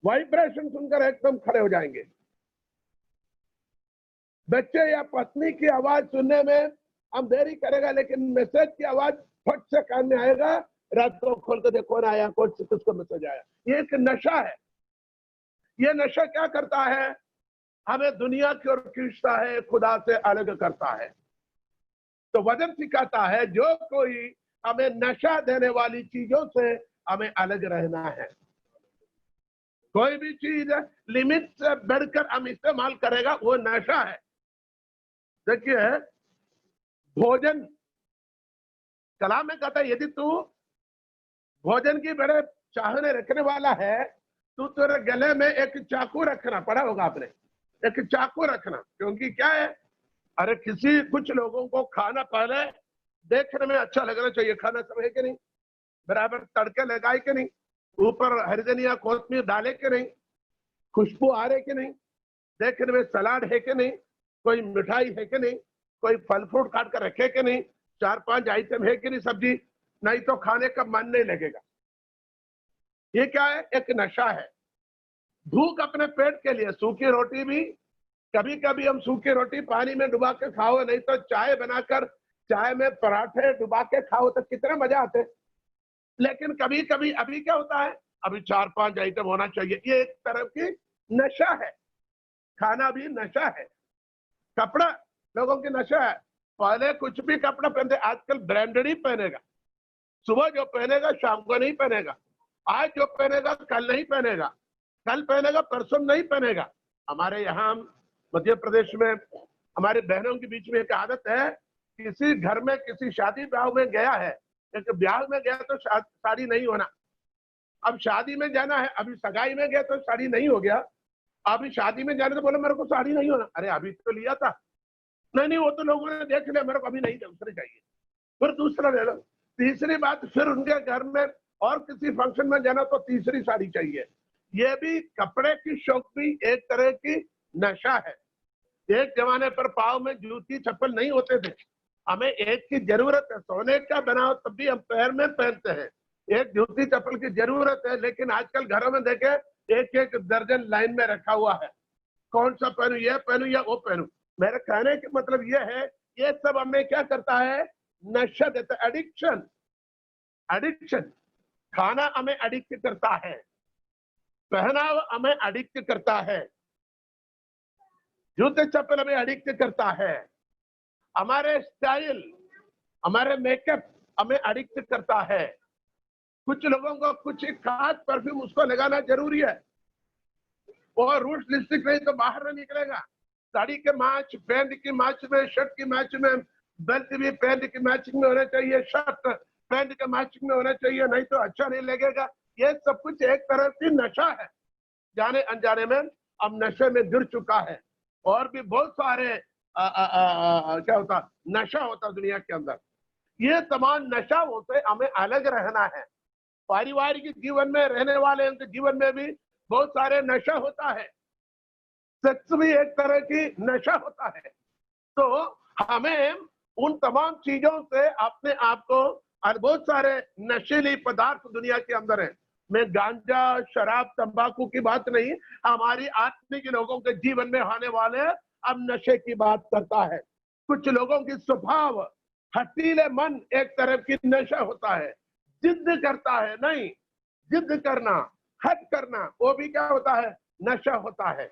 वाइब्रेशन सुनकर एकदम खड़े हो जाएंगे। बच्चे या पत्नी की आवाज सुनने में हम देरी करेगा, लेकिन मैसेज की आवाज फट से कान में आएगा, रात को खोल कर देखो कौन आया, कौन से किसको मैसेज आया। ये एक नशा है। ये नशा क्या करता है? हमें दुनिया की ओर खींचता है, खुदा से अलग करता है। तो वचन सिखाता है जो कोई हमें नशा देने वाली चीजों से हमें अलग रहना है। कोई भी चीज लिमिट से बढ़कर हम इस्तेमाल करेगा, वो नशा है। देखिए, भोजन, कलाम में कहता है, यदि तू भोजन की बड़े चाहने रखने वाला है, तो तेरे गले में एक चाकू रखना। पड़ा होगा आपने, एक चाकू रखना। क्योंकि क्या है? अरे कुछ लोगों को खाना पहले देखने में अच्छा लगना चाहिए। खाना सब है कि नहीं, बराबर तड़के लगाए कि नहीं, ऊपर हरी धनिया कोथमीर डाले कि नहीं, खुशबू आ रही कि नहीं, देखने में सलाद है कि नहीं, कोई मिठाई है कि नहीं, कोई फल फ्रूट काट कर रखे कि नहीं, 4-5 आइटम है कि नहीं सब्जी, नहीं तो खाने का मन नहीं लगेगा। ये क्या है? एक नशा है। भूख अपने पेट के लिए, सूखी रोटी भी कभी कभी हम सूखी रोटी पानी में डुबा के खाओ, नहीं तो चाय बनाकर चाय में पराठे डुबा के खाओ तो कितना मजा आते। लेकिन कभी कभी अभी क्या होता है? अभी 4-5 आइटम होना चाहिए। ये एक तरह की नशा है। खाना भी नशा है। कपड़ा लोगों की नशा है। पहले कुछ भी कपड़ा पहनते, आजकल ब्रांडेड ही पहनेगा। सुबह जो पहनेगा शाम को नहीं पहनेगा, आज जो पहनेगा कल नहीं पहनेगा, कल पहनेगा परसों नहीं पहनेगा। हमारे यहाँ मध्य प्रदेश में हमारे बहनों के बीच में एक आदत है, किसी घर में किसी शादी ब्याह में गया है, एक ब्याह में गया तो साड़ी नहीं होना। अब शादी में जाना है, अभी सगाई में गया तो साड़ी नहीं हो गया, अभी शादी में जाने तो बोले मेरे को साड़ी नहीं होना। अरे अभी तो लिया था। नहीं, वो तो लोगों ने देख लिया, मेरे को अभी नहीं, दूसरी चाहिए, फिर दूसरा ले लो। तीसरी बात, फिर उनके घर में और किसी फंक्शन में जाना तो तीसरी साड़ी चाहिए। ये भी कपड़े की शौक भी एक तरह की नशा है। एक जमाने पर पाँव में जूती चप्पल नहीं होते थे, हमें एक की जरूरत है। सोने का बनाओ तब भी हम पैर में पहनते हैं, एक जूती चप्पल की जरूरत है। लेकिन आजकल घरों में देखे एक एक दर्जन लाइन में रखा हुआ है, कौन सा पहनूं, ये पहनूं या वो पहनूं। मेरे कहने का मतलब ये है, ये सब हमें क्या करता है? नशा देता है। Addiction, addiction. खाना हमें एडिक्ट करता है, पहनावा हमें एडिक्ट करता है, जूते चप्पल हमें एडिक्ट करता है, हमारे स्टाइल, हमारे मेकअप हमें एडिक्ट करता है। कुछ लोगों को कुछ खास परफ्यूम उसको लगाना जरूरी है, और रूट लिपस्टिक नहीं तो बाहर नहीं निकलेगा। साड़ी के मैच, पैंट की मैच में, शर्ट की मैच में, बेल्ट भी पैंट की मैचिंग में होना चाहिए, शर्ट पैंट के मैचिंग में होना चाहिए, नहीं तो अच्छा नहीं लगेगा। ये सब कुछ एक तरह की नशा है। जाने अनजाने में अब नशे में गिर चुका है। और भी बहुत सारे क्या होता, नशा होता दुनिया के अंदर। ये तमाम नशाओं से हमें अलग रहना है। पारिवारिक जीवन में रहने वाले उनके जीवन में भी बहुत सारे नशा होता है। सेक्स भी एक तरह की नशा होता है। तो हमें उन तमाम चीजों से अपने आप को, और बहुत सारे नशीली पदार्थ दुनिया के अंदर है। मैं गांजा, शराब, तंबाकू की बात नहीं, हमारी आत्मिक लोगों के जीवन में होने वाले अब नशे की बात करता है। कुछ लोगों की स्वभाव, हठीले मन एक तरह की नशा होता है, जिद करता है। नहीं, जिद करना, हट करना, वो भी क्या होता है? नशा होता है।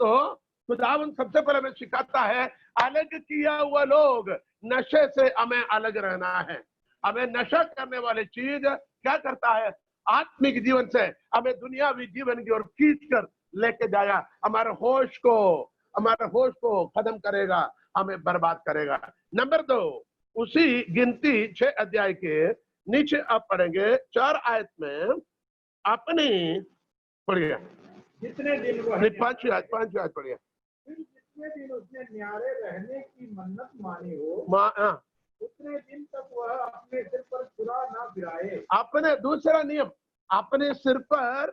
तो खुदावन सबसे पहले हमें सिखाता है, अलग किया हुआ लोग, नशे से हमें अलग रहना है। हमें नशा करने वाली चीज क्या करता है? आत्मिक जीवन से हमें दुनियावी जीवन की ओर खींच कर लेके जाया, हमारे होश को खत्म करेगा, हमें बर्बाद करेगा। नंबर 2, उसी गिनती 6 अध्याय के नीचे आप पढ़ेंगे 4 आयत में, अपनी पढ़िए, जितने दिन वह 5 आयत पढ़िए। फिर जितने दिन उसने न्यारे रहने की मन्नत मानी हो, हाँ, उतने दिन तक वह अपने सिर पर छुरा ना गिराए। अपने दूसरा नियम, अपने सिर पर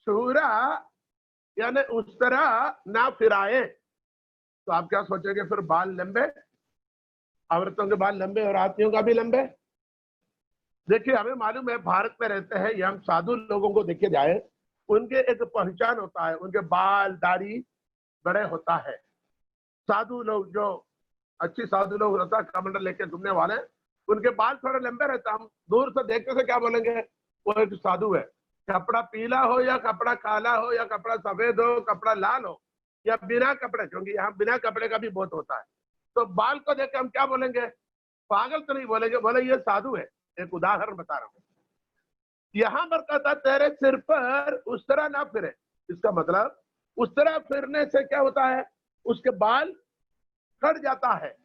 छुरा यानी उस तरह ना फिराए। तो आप क्या सोचेंगे? फिर बाल लंबे, औरतों के बाल लंबे और आदमियों का भी लंबे। देखिए, हमें मालूम है भारत में रहते हैं, ये हम साधु लोगों को देखे जाए, उनके एक पहचान होता है, उनके बाल दाढ़ी बड़े होता है। साधु लोग जो अच्छी साधु लोग होता है, कमंडल लेके घूमने वाले, उनके बाल थोड़े लंबे रहता है। हम दूर से देखते से क्या बोलेंगे? वो एक साधु है। कपड़ा पीला हो या कपड़ा काला हो या कपड़ा सफेद हो, कपड़ा लाल हो या बिना कपड़े, क्योंकि यहाँ बिना कपड़े का भी बहुत होता है, तो बाल को देख के हम क्या बोलेंगे? पागल तो नहीं बोलेंगे, बोले ये साधु है। एक उदाहरण बता रहा हूँ। यहां पर कहता तेरे सिर पर उस तरह ना फिरे। इसका मतलब उस तरह फिरने से क्या होता है? उसके बाल कट जाता है,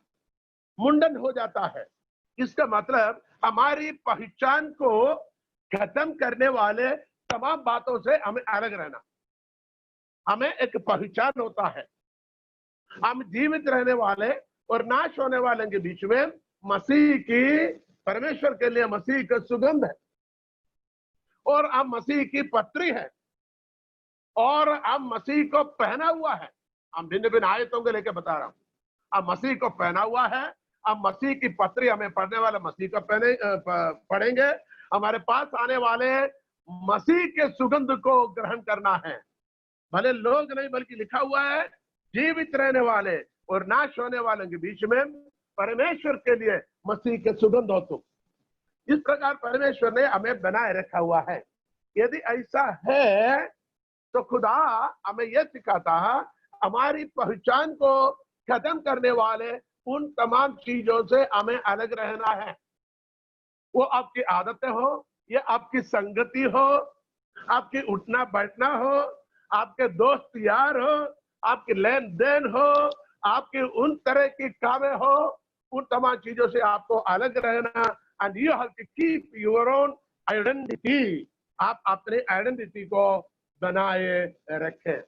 मुंडन हो जाता है। इसका मतलब हमारी पहचान को खत्म करने वाले तमाम बातों से हमें अलग रहना। हमें एक पहचान होता है, हम जीवित रहने वाले और नाश होने वाले के बीच में मसीह की, परमेश्वर के लिए मसीह का सुगंध है, और हम मसीह की पत्री है, और हम मसीह को पहना हुआ है। हम भिन्न भिन्न आयतों को लेकर बता रहा हूं। हम मसीह को पहना हुआ है, हम मसीह की पत्री, हमें पढ़ने वाले मसीह को पढ़ेंगे। हमारे पास आने वाले मसीह के सुगंध को ग्रहण करना है। भले लोग नहीं, बल्कि लिखा हुआ है, जीवित रहने वाले और नाश होने वाले के बीच में परमेश्वर के लिए मसीह के सुगंध हो तुम। इस प्रकार परमेश्वर ने हमें बनाए रखा हुआ है। यदि ऐसा है तो खुदा हमें यह सिखाता है, हमारी पहचान को खत्म करने वाले उन तमाम चीजों से हमें अलग रहना है। वो आपकी आदतें हो, या आपकी संगति हो, आपकी उठना बैठना हो, आपके दोस्त यार हो, आपकी लेन देन हो, आपकी उन तरह की कामें हो, उन तमाम चीजों से आपको अलग रहना। And you have to keep your own identity. आप अपनी आइडेंटिटी को बनाए रखें।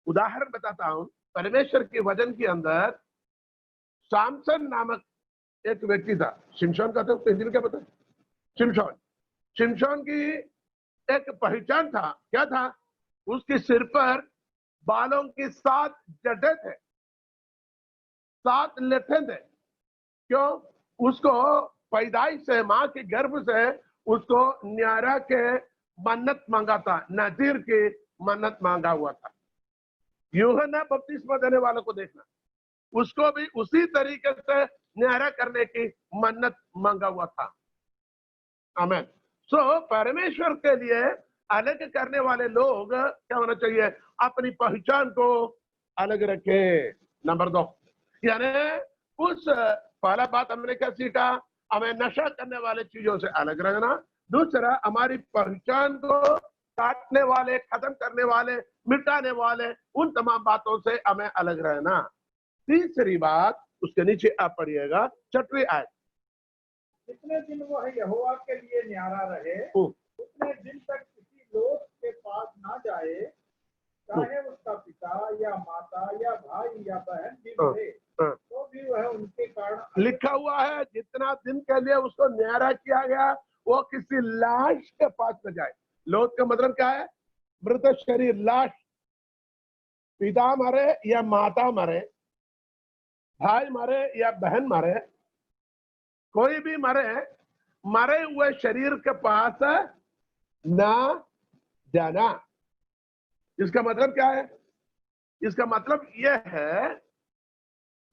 उदाहरण बताता हूं, परमेश्वर के वचन के अंदर सामसन नामक एक व्यक्ति था। शिमशोन का तो हिंदी में क्या पता है? शिमशोन की एक पहचान था, क्या था? उसके सिर पर बालों की 7 जड़ें थे, 7 लेठे थे। क्यों? उसको पैदाइश से, मां के गर्भ से उसको न्यारा के मन्नत मांगा था, नजीर की मन्नत मांगा हुआ था। यूहन्ना बपतिस्मा देने वालों को देखना, उसको भी उसी तरीके से न्यारा करने की मन्नत मांगा हुआ था। आमीन। सो परमेश्वर के लिए अलग करने वाले लोग क्या होना चाहिए? अपनी पहचान को अलग रखे। नंबर 2, यानी उस पहला बात हमने क्या सीखा? हमें नशा करने वाले चीजों से अलग रहना। दूसरा, हमारी पहचान को काटने वाले, खत्म करने वाले, मिटाने वाले उन तमाम बातों से हमें अलग रहना। तीसरी बात, उसके नीचे आप पढ़िएगा 6वीं आयत। जितने दिन वह यहोवा के लिए न्यारा रहे, उतने दिन तक किसी लोग के पास ना जाए, चाहे उसका पिता या माता या भाई या बहन भी मरे, तो भी वह उनके कारण। लिखा हुआ है, जितना दिन के लिए उसको न्यारा किया गया, वो किसी लाश के पास न जाए। लोथ का मतलब क्या है? मृत शरीर, लाश। पिता मरे या माता मरे, भाई मरे या बहन मरे, कोई भी मरे, मरे हुए शरीर के पास ना जाना। इसका मतलब क्या है? इसका मतलब यह है,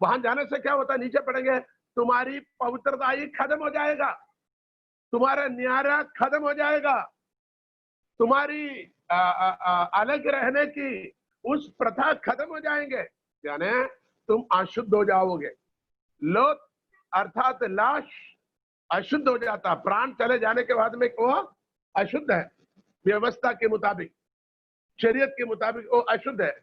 वहां जाने से क्या होता है? नीचे पढ़ेंगे, तुम्हारी पवित्रता ही खत्म हो जाएगा, तुम्हारा न्यारा खत्म हो जाएगा, तुम्हारी अलग रहने की उस प्रथा खत्म हो जाएंगे, यानी तुम अशुद्ध हो जाओगे। लोथ अर्थात लाश अशुद्ध हो जाता, प्राण चले जाने के बाद में वो अशुद्ध है, व्यवस्था के मुताबिक, शरीयत के मुताबिक वो अशुद्ध है।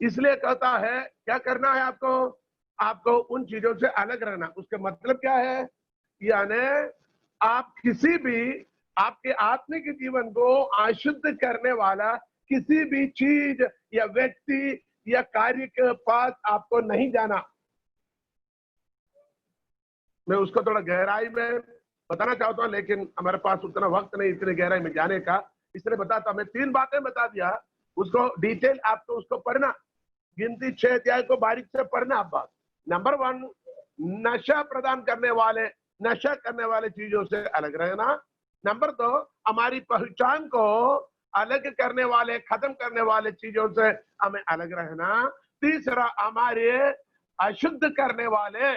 इसलिए कहता है क्या करना है आपको, आपको उन चीजों से अलग रहना। उसका मतलब क्या है, यानी आप किसी भी आपके आत्मिक जीवन को अशुद्ध करने वाला किसी भी चीज या व्यक्ति या कार्य के पास आपको नहीं जाना। मैं उसको थोड़ा गहराई में बताना चाहता हूं, लेकिन हमारे पास उतना वक्त नहीं इतने गहराई में जाने का, इसलिए बताता। मैं 3 बातें बता दिया, उसको डिटेल आपको उसको पढ़ना, गिनती 6 अध्याय को बारीक से पढ़ना आप बात। नंबर 1, नशा प्रदान करने वाले, नशा करने वाले चीजों से अलग रहना। नंबर 2, हमारी पहचान को अलग करने वाले, खत्म करने वाले चीजों से हमें अलग रहना। तीसरा, हमारे अशुद्ध करने वाले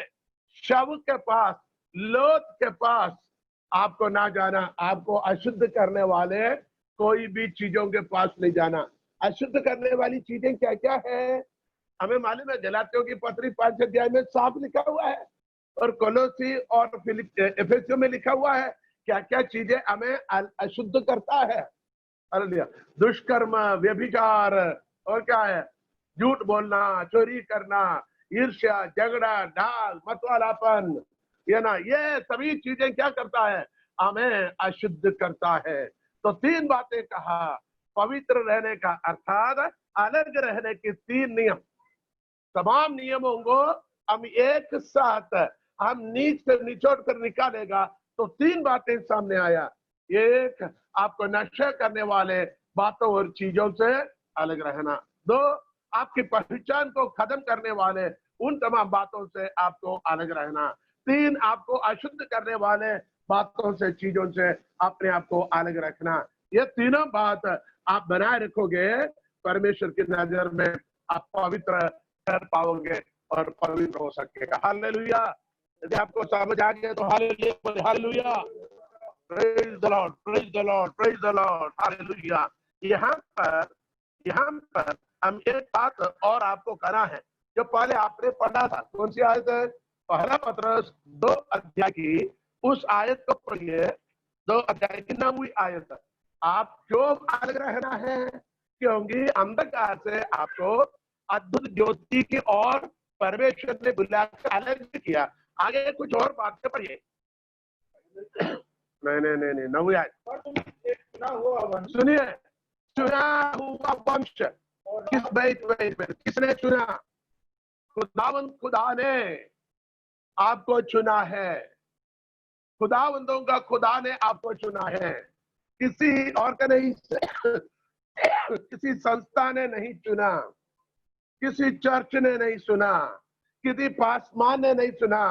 शव के पास, लोथ के पास आपको ना जाना। आपको अशुद्ध करने वाले कोई भी चीजों के पास नहीं जाना। अशुद्ध करने वाली चीजें क्या क्या है हमें मालूम है, गलातियों की पत्री 5 अध्याय में साफ लिखा हुआ है, और कोलोसी और एफेसियों में लिखा हुआ है क्या क्या चीजें हमें अशुद्ध करता है। हालेलुया। दुष्कर्म, व्यभिचार, और क्या है, झूठ बोलना, चोरी करना, ईर्ष्या, झगड़ा, ढाल, मतवालापन, ये ना, ये सभी चीजें क्या करता है, हमें अशुद्ध करता है। तो 3 बातें कहा, पवित्र रहने का अर्थात अलग रहने के 3 नियम। तमाम नियमों को हम एक साथ हम नीच से निचोड़ कर निकालेगा तो 3 बातें सामने आया। एक, आपको नशा करने वाले बातों और चीजों से अलग रहना। 2, आपकी पहचान को खत्म करने वाले उन तमाम बातों से आपको अलग रहना। 3, आपको अशुद्ध करने वाले बातों से, चीजों से अपने आप को अलग रखना। ये तीनों बात आप बनाए रखोगे, परमेश्वर की नजर में आप पवित्र कर पाओगे और पवित्र हो सकेगा। हालेलुया। यदि आपको समझ आ गया तो hallelujah, hallelujah, praise the Lord, praise the Lord, praise the Lord, hallelujah. यहाँ पर हम एक बात और आपको करना है, जो पहले आपने पढ़ा था। कौन सी आयत है? पहला पत्रस 2 अध्याय की उस आयत को पढ़िए, 2 अध्याय की 9वीं आयत। आप क्यों अलग रहना है? क्योंकि अंधकार से आपको अद्भुत ज्योति की ओर परमेश्वर ने बुलाकर अलग किया। आगे कुछ और बातें पढ़िए। नहीं, 9वीं आयत सुनिए। चुना हुआ वंश, किसने चुना? खुदा ने आपको चुना है। खुदावंदों का खुदा ने आपको चुना है, किसी और का नहीं, किसी संस्था ने नहीं चुना, किसी चर्च ने नहीं चुना, किसी पासमान ने नहीं चुना,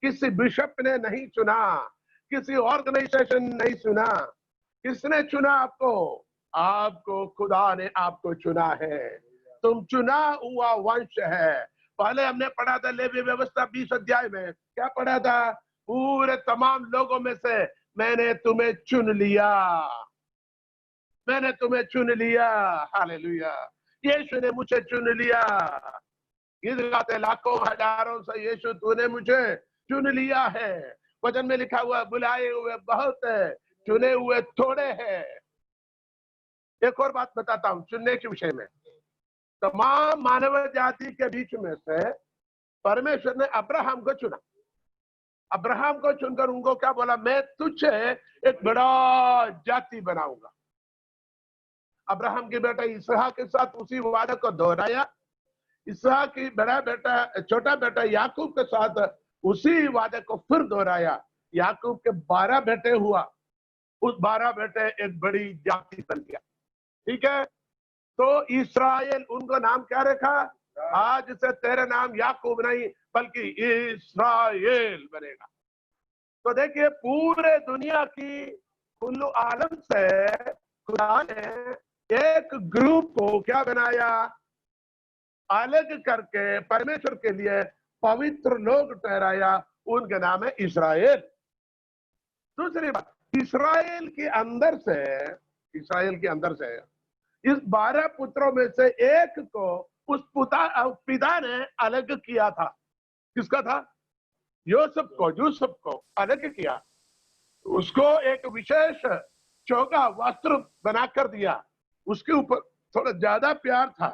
किसी बिशप ने नहीं चुना, किसी ऑर्गेनाइजेशन ने नहीं चुना। किसने चुना आपको? आपको खुदा ने आपको चुना है। तुम चुना हुआ वंश है। पहले हमने पढ़ा था लेवी व्यवस्था 20 अध्याय में, क्या पढ़ा था? पूरे तमाम लोगों में से मैंने तुम्हें चुन लिया, मैंने तुम्हें चुन लिया। हालेलुया। यीशु ने मुझे चुन लिया। गीत गाते लाखों हजारों से, यीशु तूने मुझे चुन लिया है। वचन में लिखा हुआ, बुलाए हुए बहुत है, चुने हुए थोड़े हैं। एक और बात बताता हूं चुनने के विषय में। तमाम मानव जाति के बीच में से परमेश्वर ने अब्राहम को चुना। अब्राहम को चुनकर उनको क्या बोला? मैं तुझे एक बड़ा जाति बनाऊंगा। अब्राहम के बेटा इसहाक के साथ उसी वादा को दोहराया। इसहाक की बड़ा बेटा, छोटा बेटा याकूब के साथ उसी वादे को फिर दोहराया। याकूब के 12 बेटे हुआ, उस 12 बेटे एक बड़ी जाति बन गया। ठीक है, तो इस्राएल, उनको नाम क्या रखा? आज से तेरा नाम याकूब नहीं बल्कि इस्राएल बनेगा। तो देखिए, पूरे दुनिया की कुल्लू आलम से खुदा ने एक ग्रुप को क्या बनाया? अलग करके परमेश्वर के लिए पवित्र लोग ठहराया। उनका नाम है इस्राएल। दूसरी बात, इस्राएल के अंदर से इस्राएल के अंदर से। इस 12 पुत्रों में से एक को उस पिता ने अलग किया था। किसका था? यूसुफ को अलग किया। उसको एक विशेष चौका वस्त्र बनाकर दिया। उसके ऊपर थोड़ा ज्यादा प्यार था।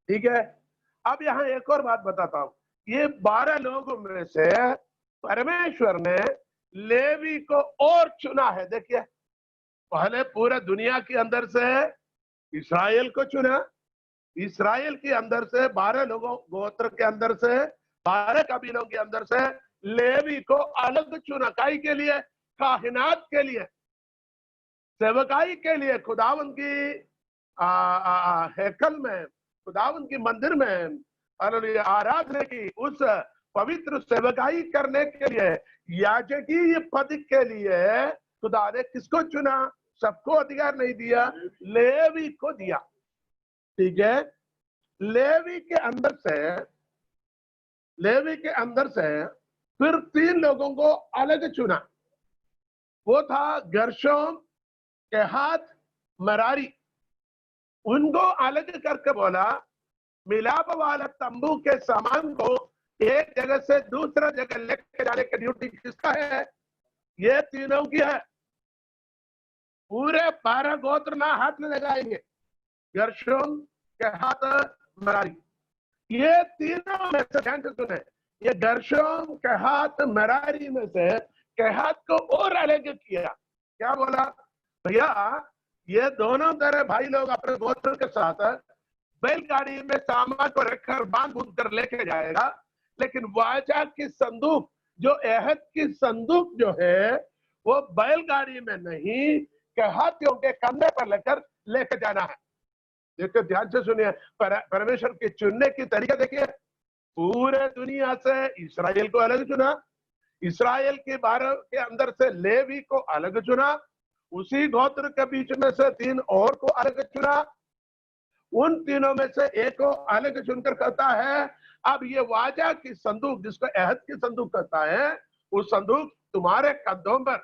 ठीक है। अब यहाँ एक और बात बताता हूं। ये 12 लोगों में से परमेश्वर ने लेवी को और चुना है। देखिए, पहले पूरे दुनिया के अंदर से इस्राएल को चुना। इस्राएल के अंदर से 12 लोगों गोत्र के अंदर से 12 कबीलों के अंदर से लेवी को अलग चुना। काई के लिए? काहिनात के लिए, सेवकाई के लिए, खुदावन की हैकल में, खुदावन की मंदिर में आराधना की उस पवित्र सेवकाई करने के लिए, याजकीय पद के लिए खुदा ने किसको चुना? सबको अधिकार नहीं दिया, लेवी को दिया। ठीक है। लेवी के अंदर से फिर 3 लोगों को अलग चुना। वो था गेर्शोन, केहात, मरारी। उनको अलग करके बोला, मिलाप वाला तंबू के सामान को एक जगह से दूसरा जगह लेके जाने की ड्यूटी किसका है? ये तीनों की है। पूरे 12 गोत्र ना हाथ में लगाएंगे। गेर्शोन, केहात, मरारी, ये तीनों में से ध्यान से सुने, ये गेर्शोन, केहात, मरारी में से केहात को और अलग किया। क्या बोला? भैया, ये दोनों तेरे भाई लोग अपने गोत्र के साथ बैलगाड़ी में सामान को रखकर बांध बूंद कर लेके जाएगा, लेकिन वाचा की संदूक, जो अहद की संदूक जो है, वो बैलगाड़ी में नहीं, केहातियों के कंधे पर लेकर लेके जाना है। देखिए, ध्यान से सुनिए, परमेश्वर के चुनने की तरीका देखिए। पूरे दुनिया से इस्राएल को अलग चुना, इस्राएल के 12 के अंदर से लेवी को अलग चुना, उसी गोत्र के बीच में से 3 और को अलग चुना, उन तीनों में से एक को अलग चुनकर कहता है, अब ये वाचा की संदूक, जिसको अहद की संदूक कहता है, वो संदूक तुम्हारे कंधों पर,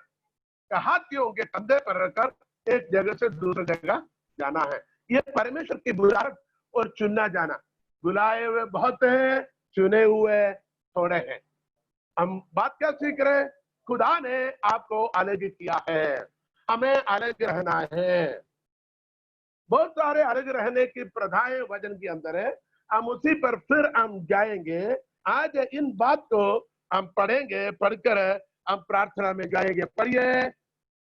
कहातियों के कंधे पर रखकर एक जगह से दूसरी जगह जाना है। ये परमेश्वर की बुलाहट और चुनना जाना। बुलाए हुए बहुत हैं, चुने हुए थोड़े हैं। हम बात क्या सीख रहे हैं? खुदा ने आपको अलग किया है, हमें अलग रहना है। बहुत सारे अलग रहने की प्रथाएं वचन के अंदर है। हम उसी पर फिर हम जाएंगे। आज इन बात को हम पढ़ेंगे, पढ़कर हम प्रार्थना में जाएंगे। पढ़िए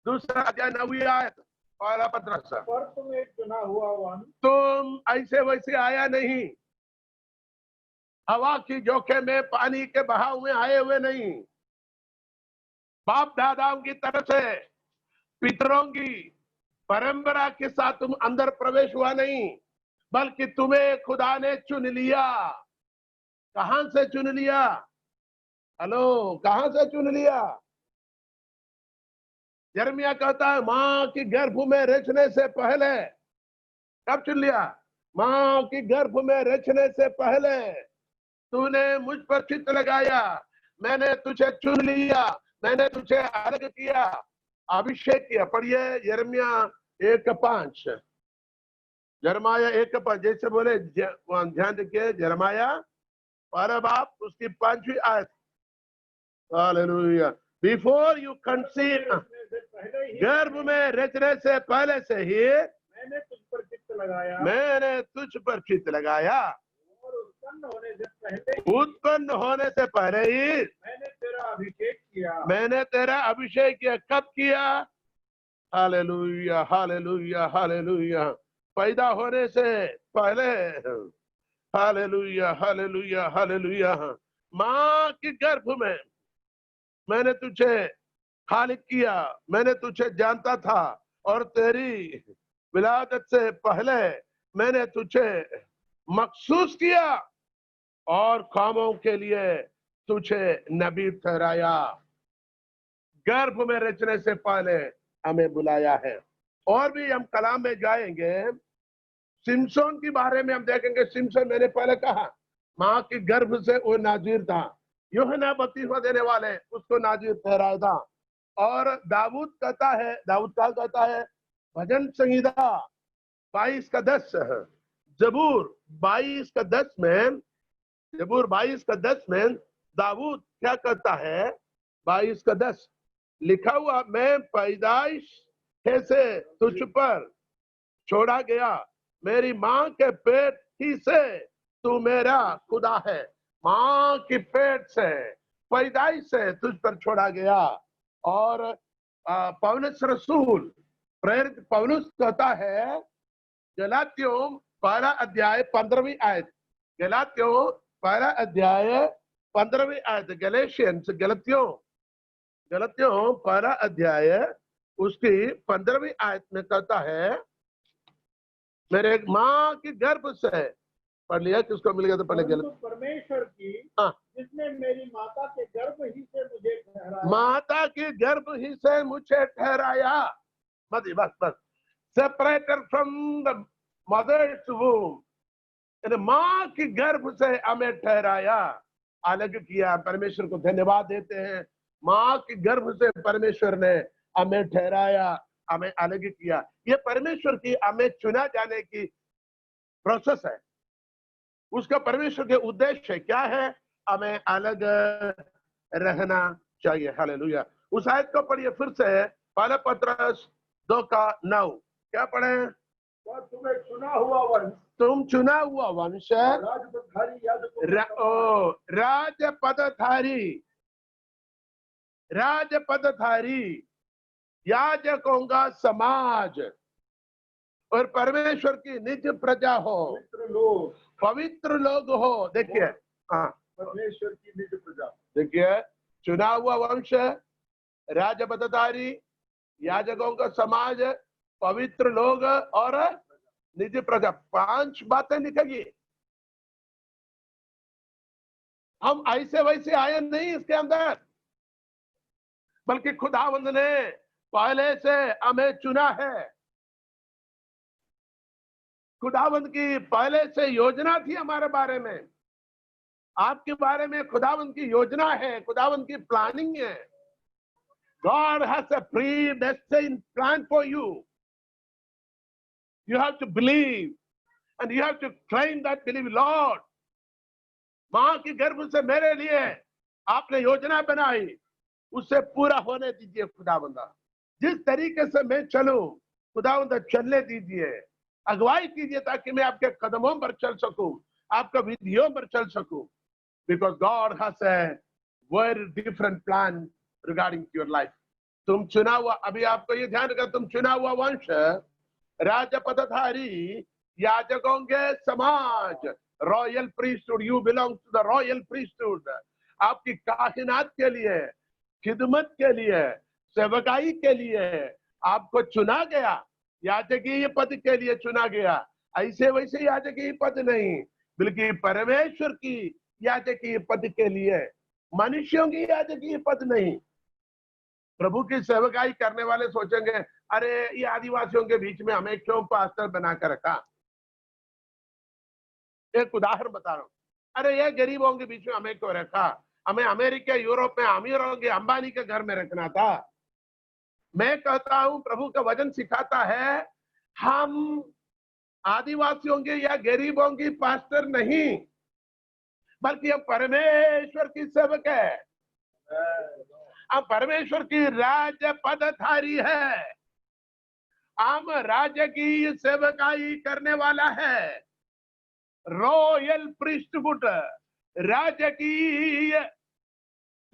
दूसरा अध्याय 9वीं आयत, पहला पत्रस। पर तुम एक चुना हुआ वन, तुम ऐसे वैसे आया नहीं, हवा की झोंके में, पानी के बहाव में आए हुए नहीं, बाप दादाओं की तरफ से पितरों की परंपरा के साथ तुम अंदर प्रवेश हुआ नहीं, बल्कि तुम्हें खुदा ने चुन लिया। कहां से चुन लिया? हेलो, कहां से चुन लिया? यिर्मयाह कहता है, मां की गर्भ में रचने से पहले। कब चुन लिया? मां की गर्भ में रचने से पहले तूने मुझ पर चित्त लगाया, मैंने तुझे चुन लिया, मैंने तुझे अलग किया, अभिषेक किया। पढ़िए यिर्मयाह 1:5, यिर्मयाह 1:5, जैसे बोले ध्यान रखिए, यिर्मयाह पहला बाप उसकी 5वीं आयत। हालेलुया। बिफोर यू कंसीव, गर्भ में रचने से पहले से ही मैंने तुझ पर चित्त लगाया, मैंने तुझ पर चित्त लगाया, और उत्पन्न होने से पहले ही मैंने तेरा अभिषेक किया। मैंने तेरा अभिषेक किया। कब किया? Hallelujah, hallelujah, hallelujah. पैदा होने से पहले। Hallelujah, hallelujah, hallelujah. मां के गर्भ में मैंने तुझे खालिक किया, मैंने तुझे जानता था, और तेरी विलादत से पहले मैंने तुझे मखसूस किया और कामों के लिए तुझे नबी ठहराया। गर्भ में रचने से पहले हमें बुलाया है। और भी हम कलाम में जाएंगे, सिमसोन के बारे में हम देखेंगे। सिमसोन, मैंने पहले कहा, मां के गर्भ से वो नाजीर था, यूहन्ना बपतिस्मा देने वाले उसको नाजीर ठहराया था। और दाऊद कहता है, दाऊद क्या कहता है? भजन संहिता 22:10, जबूर 22:10 में, जबूर 22:10 में दाऊद क्या कहता है? 22:10 लिखा हुआ, मैं पैदाइश से तुझ पर छोड़ा गया, मेरी माँ के पेट ही से तू मेरा खुदा है। माँ के पेट से, पैदाइश से तुझ पर छोड़ा गया। और पौलुस रसूल, प्रेरित पौलुस कहता है, गलातियों 1 अध्याय 15वीं आयत, गलातियों 1 अध्याय 15वीं आयत, गलेशियंस, गलतियों 1 अध्याय उसकी 15वीं आयत में कहता है, मेरे माँ की गर्भ से, पढ़ लिया, किसको मिल गया तो पढ़ लिया। परमेश्वर की, हाँ, जिसने मेरी माता के गर्भ ही से मुझे ठहराया, माता की गर्भ ही से मुझे ठहराया, बस बस, separated from the mother's womb, माँ की गर्भ से हमें ठहराया, अलग किया। परमेश्वर को धन्यवाद देते हैं, माँ की गर्भ से परमेश्वर ने हमें ठहराया, हमें अलग किया। ये परमेश्वर की हमें चुना जाने की प्रोसेस है। उसका परमेश्वर के उद्देश्य क्या है? हमें अलग रहना चाहिए। हालेलुया। उस आयत को पढ़िए फिर से, पहला पत्रस 2:9, क्या पढ़े? तुम्हें चुना हुआ वंश, तुम चुना हुआ वंश, राजपदधारी याजकों का समाज और परमेश्वर की निज प्रजा हो, पवित्र लोग हो। देखिए, हाँ, परमेश्वर की निज प्रजा, देखिए, चुना हुआ वंश, राजपदधारी, याजकों का समाज, पवित्र लोग और निज प्रजा, 5 बातें लिखेगी। हम ऐसे वैसे आए नहीं इसके अंदर, बल्कि खुदावंद ने पहले से हमें चुना है। खुदावंद की पहले से योजना थी हमारे बारे में, आपके बारे में खुदावंद की योजना है, खुदावंद की प्लानिंग है। God has a predestined plan for you. You have to believe and you have to claim that belief. Lord, माँ की गर्भ से मेरे लिए आपने योजना बनाई, उससे पूरा होने दीजिए खुदावंदा। जिस तरीके से मैं चलूं, खुदावंदा चलने दीजिए, अगुवाई कीजिए, ताकि मैं आपके कदमों पर चल सकूं, आपका विधियों पर चल सकूं। Because God has a very different plan regarding your life. तुम चुना हुआ, अभी आपको ये ध्यान रखना, तुम चुना हुआ वंश, राजपदधारी, याजकों के समाज, royal priesthood, you belong to the royal priesthood. आपकी काहिनात के लिए, खिदमत के लिए, सेवकाई के लिए आपको चुना गया, याजकीय पद के लिए चुना गया। ऐसे वैसे याजकीय पद नहीं, बल्कि परमेश्वर की याजकीय पद के लिए, मनुष्यों की याजकीय पद नहीं। प्रभु की सेवकाई करने वाले सोचेंगे, अरे ये आदिवासियों के बीच में हमें क्यों पास्टर बनाकर रखा? एक उदाहरण बता रहा हूं, अरे ये गरीबों के बीच में हमें क्यों रखा? हमें अमेरिका, यूरोप में अमीरों के, अंबानी के घर में रखना था। मैं कहता हूं, प्रभु का वचन सिखाता है, हम आदिवासियों के या गरीबों की पास्टर नहीं, बल्कि हम परमेश्वर की सेवक है, हम परमेश्वर की राजपदधारी है, हम राजकीय सेवकाई करने वाला है, रॉयल प्रीस्टहुड, राजकीय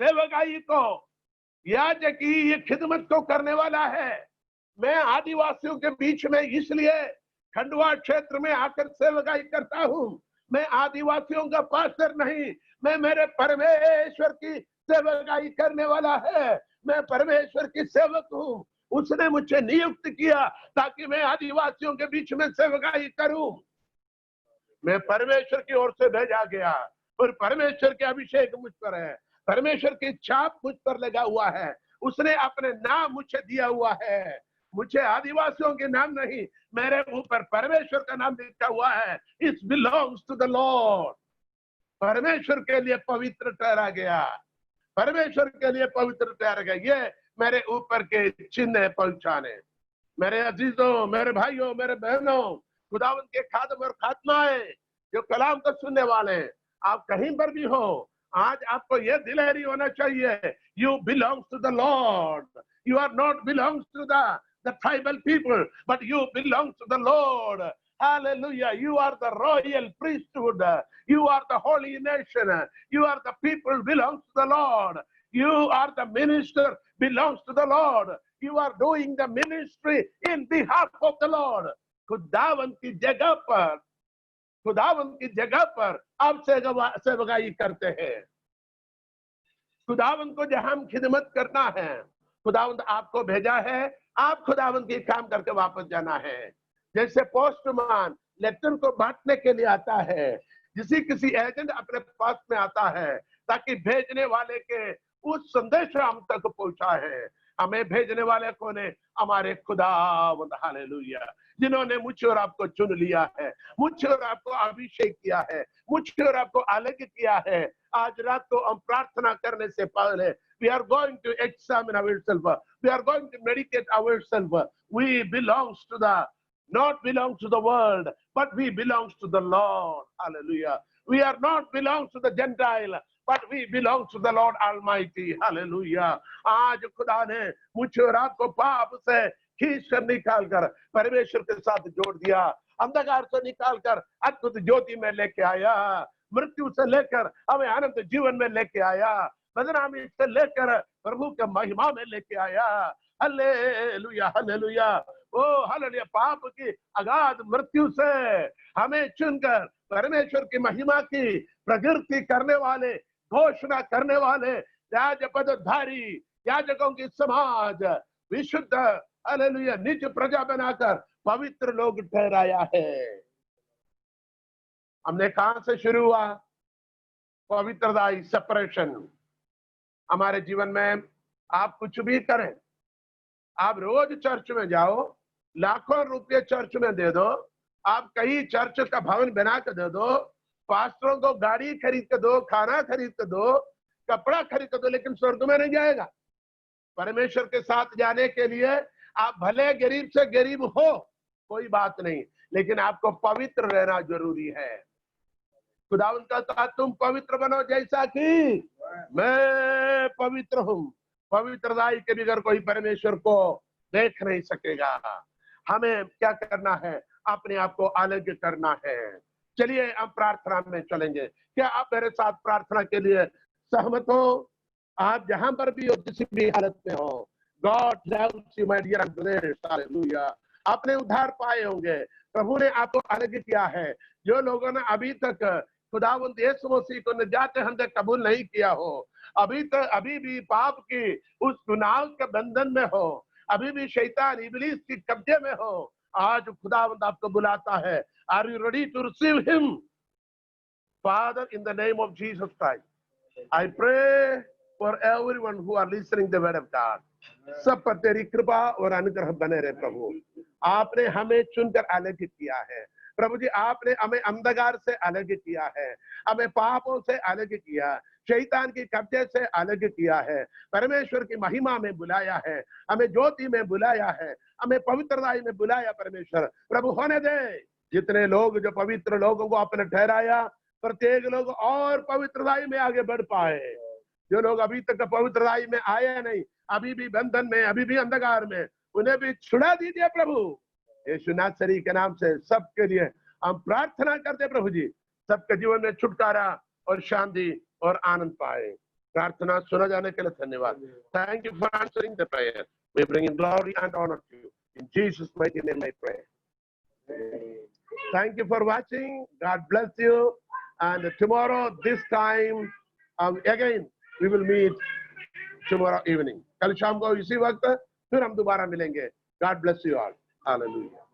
सेवकाई को, याजकीय खिदमत को करने वाला है। मैं आदिवासियों के बीच में इसलिए खंडवा क्षेत्र में आकर सेवकाई करता हूं। मैं आदिवासियों का पास्टर नहीं, मैं मेरे परमेश्वर की सेवकाई करने वाला है। मैं परमेश्वर की सेवक हूं, उसने मुझे नियुक्त किया ताकि मैं आदिवासियों के बीच में सेवकाई करूं। मैं परमेश्वर की ओर से भेजा गया और परमेश्वर के अभिषेक मुझ पर है, परमेश्वर की छाप मुझ पर लगा हुआ है, उसने अपने नाम मुझे दिया हुआ है। मुझे आदिवासियों के नाम नहीं, मेरे ऊपर परमेश्वर का नाम लिखा हुआ है, it belongs to the Lord. परमेश्वर के लिए पवित्र ठहरा गया, परमेश्वर के लिए पवित्र ठहरा गया। ये मेरे ऊपर के चिन्ह है पहचाने। मेरे अजीजों, मेरे भाइयों, मेरे बहनों, खुदावंद के खादम और खात्माएं जो कलाम को सुनने वाले हैं, आप कहीं पर भी हो, आज आपको यह दिलहरी होना चाहिए, you belongs to the Lord, you are not belongs to the tribal people, but you belongs to the Lord. Hallelujah. You are the royal priesthood. You are the holy nation. You are the people belongs to the Lord. You are the minister belongs to the Lord. You are doing the ministry in behalf of the Lord. खुदावंत की जगह पर आप सेवकाई करते हैं. खुदावंत को जहां हम खिदमत करना है, खुदावंत आपको भेजा है, आप खुदावंत की काम करके वापस जाना है. जैसे पोस्टमैन लेटर को बांटने के लिए आता है, किसी एजेंट अपने पास में आता है ताकि भेजने वाले के उस संदेश हम तक पहुंचा है. हमें भेजने वाले कौन है? हमारे खुदावंद. हालेलुया. जिन्होंने मुझे और आपको चुन लिया है, मुझे और आपको अभिषेक किया है, मुझे और आपको अलग किया है. आज रात को हम प्रार्थना करने से पहले we are going to examine ourselves, we are going to meditate ourselves. We belongs to the not belongs to the world, but we belongs to the Lord. Hallelujah. We are not belongs to the Gentile, but we belong to the Lord Almighty. Hallelujah. आज खुदा ने मुझे और आपको पाप से खींच कर निकाल कर परमेश्वर के साथ जोड़ दिया, अंधकार से निकाल कर अद्भुत ज्योति में लेके आया, मृत्यु से लेकर हमें अनंत जीवन में लेके आया, बदनामी से लेकर प्रभु के महिमा में लेके आया. Hallelujah, hallelujah. Oh hallelujah. पाप की अगाध मृत्यु से हमें चुनकर परमेश्वर की महिमा की प्रकृति करने वाले, घोषणा करने वाले राजपदधारी याजकों की समाज, विशुद्ध हालेलुया निज प्रजा बनाकर पवित्र लोग ठहराया है. हमने कहां से शुरू हुआ? पवित्रता, सेपरेशन. हमारे जीवन में आप कुछ भी करें, आप रोज चर्च में जाओ, लाखों रुपए चर्च में दे दो, आप कहीं चर्च का भवन बना के दे दो, पास्टरों को गाड़ी खरीद के दो, खाना खरीद के दो, कपड़ा खरीद के दो, लेकिन स्वर्ग में नहीं जाएगा. परमेश्वर के साथ जाने के लिए आप भले गरीब से गरीब हो, कोई बात नहीं, लेकिन आपको पवित्र रहना जरूरी है. खुदावंद का कहा तुम पवित्र बनो जैसा कि मैं पवित्र हूं. पवित्रता के बगैर कोई परमेश्वर को देख नहीं सकेगा. हमें क्या करना है? अपने आप को अलग करना है. चलिए हम प्रार्थना में चलेंगे. क्या आप मेरे साथ प्रार्थना के लिए सहमत हो? आप जहां पर भी हो, किसी भी हालत में हो, God loves you my dear brothers. Hallelujah. आपने उद्धार पाए होंगे, प्रभु ने आपको अलग किया है. जो लोगों ने अभी तक खुदावंद यीशु मसीह को निजात दे कबूल नहीं किया हो, अभी भी पाप की उस गुनाह के बंधन में हो, अभी भी शैतान इब्लीस की कब्जे में हो, आज खुदावंद आपको बुलाता है. Are you ready to receive him? Father, in the name of Jesus Christ I pray for everyone who are listening the word of God. सब पर तेरी कृपा और अनुग्रह बने रहे. प्रभु, आपने हमें चुनकर अलग किया है. प्रभु जी, आपने हमें अंधकार से अलग किया है, हमें पापों से अलग किया, शैतान की कब्जे से अलग किया है, परमेश्वर की महिमा में बुलाया है, हमें ज्योति में बुलाया है, हमें पवित्रता में बुलाया. परमेश्वर प्रभु होने दे. जितने लोग जो पवित्र लोगों को आपने ठहराया, प्रत्येक लोग और पवित्रता में आगे बढ़ पाए. जो लोग अभी तक पवित्रता में आए नहीं, अभी भी बंधन में, अभी भी अंधकार में, उन्हें भी छुड़ा दीजिए प्रभु. यीशु नासरी के नाम से सबके लिए हम प्रार्थना करते हैं. प्रभु जी, सबके जीवन में छुटकारा और शांति और आनंद पाए. प्रार्थना सुना जाने के लिए धन्यवाद. Thank you for answering the prayer. We bring glory and honour to you. In Jesus mighty name I pray. Thank you for watching. God bless you. And tomorrow this time again we will meet tomorrow evening. कल शाम को इसी वक्त फिर हम दोबारा मिलेंगे. God bless you all. Hallelujah.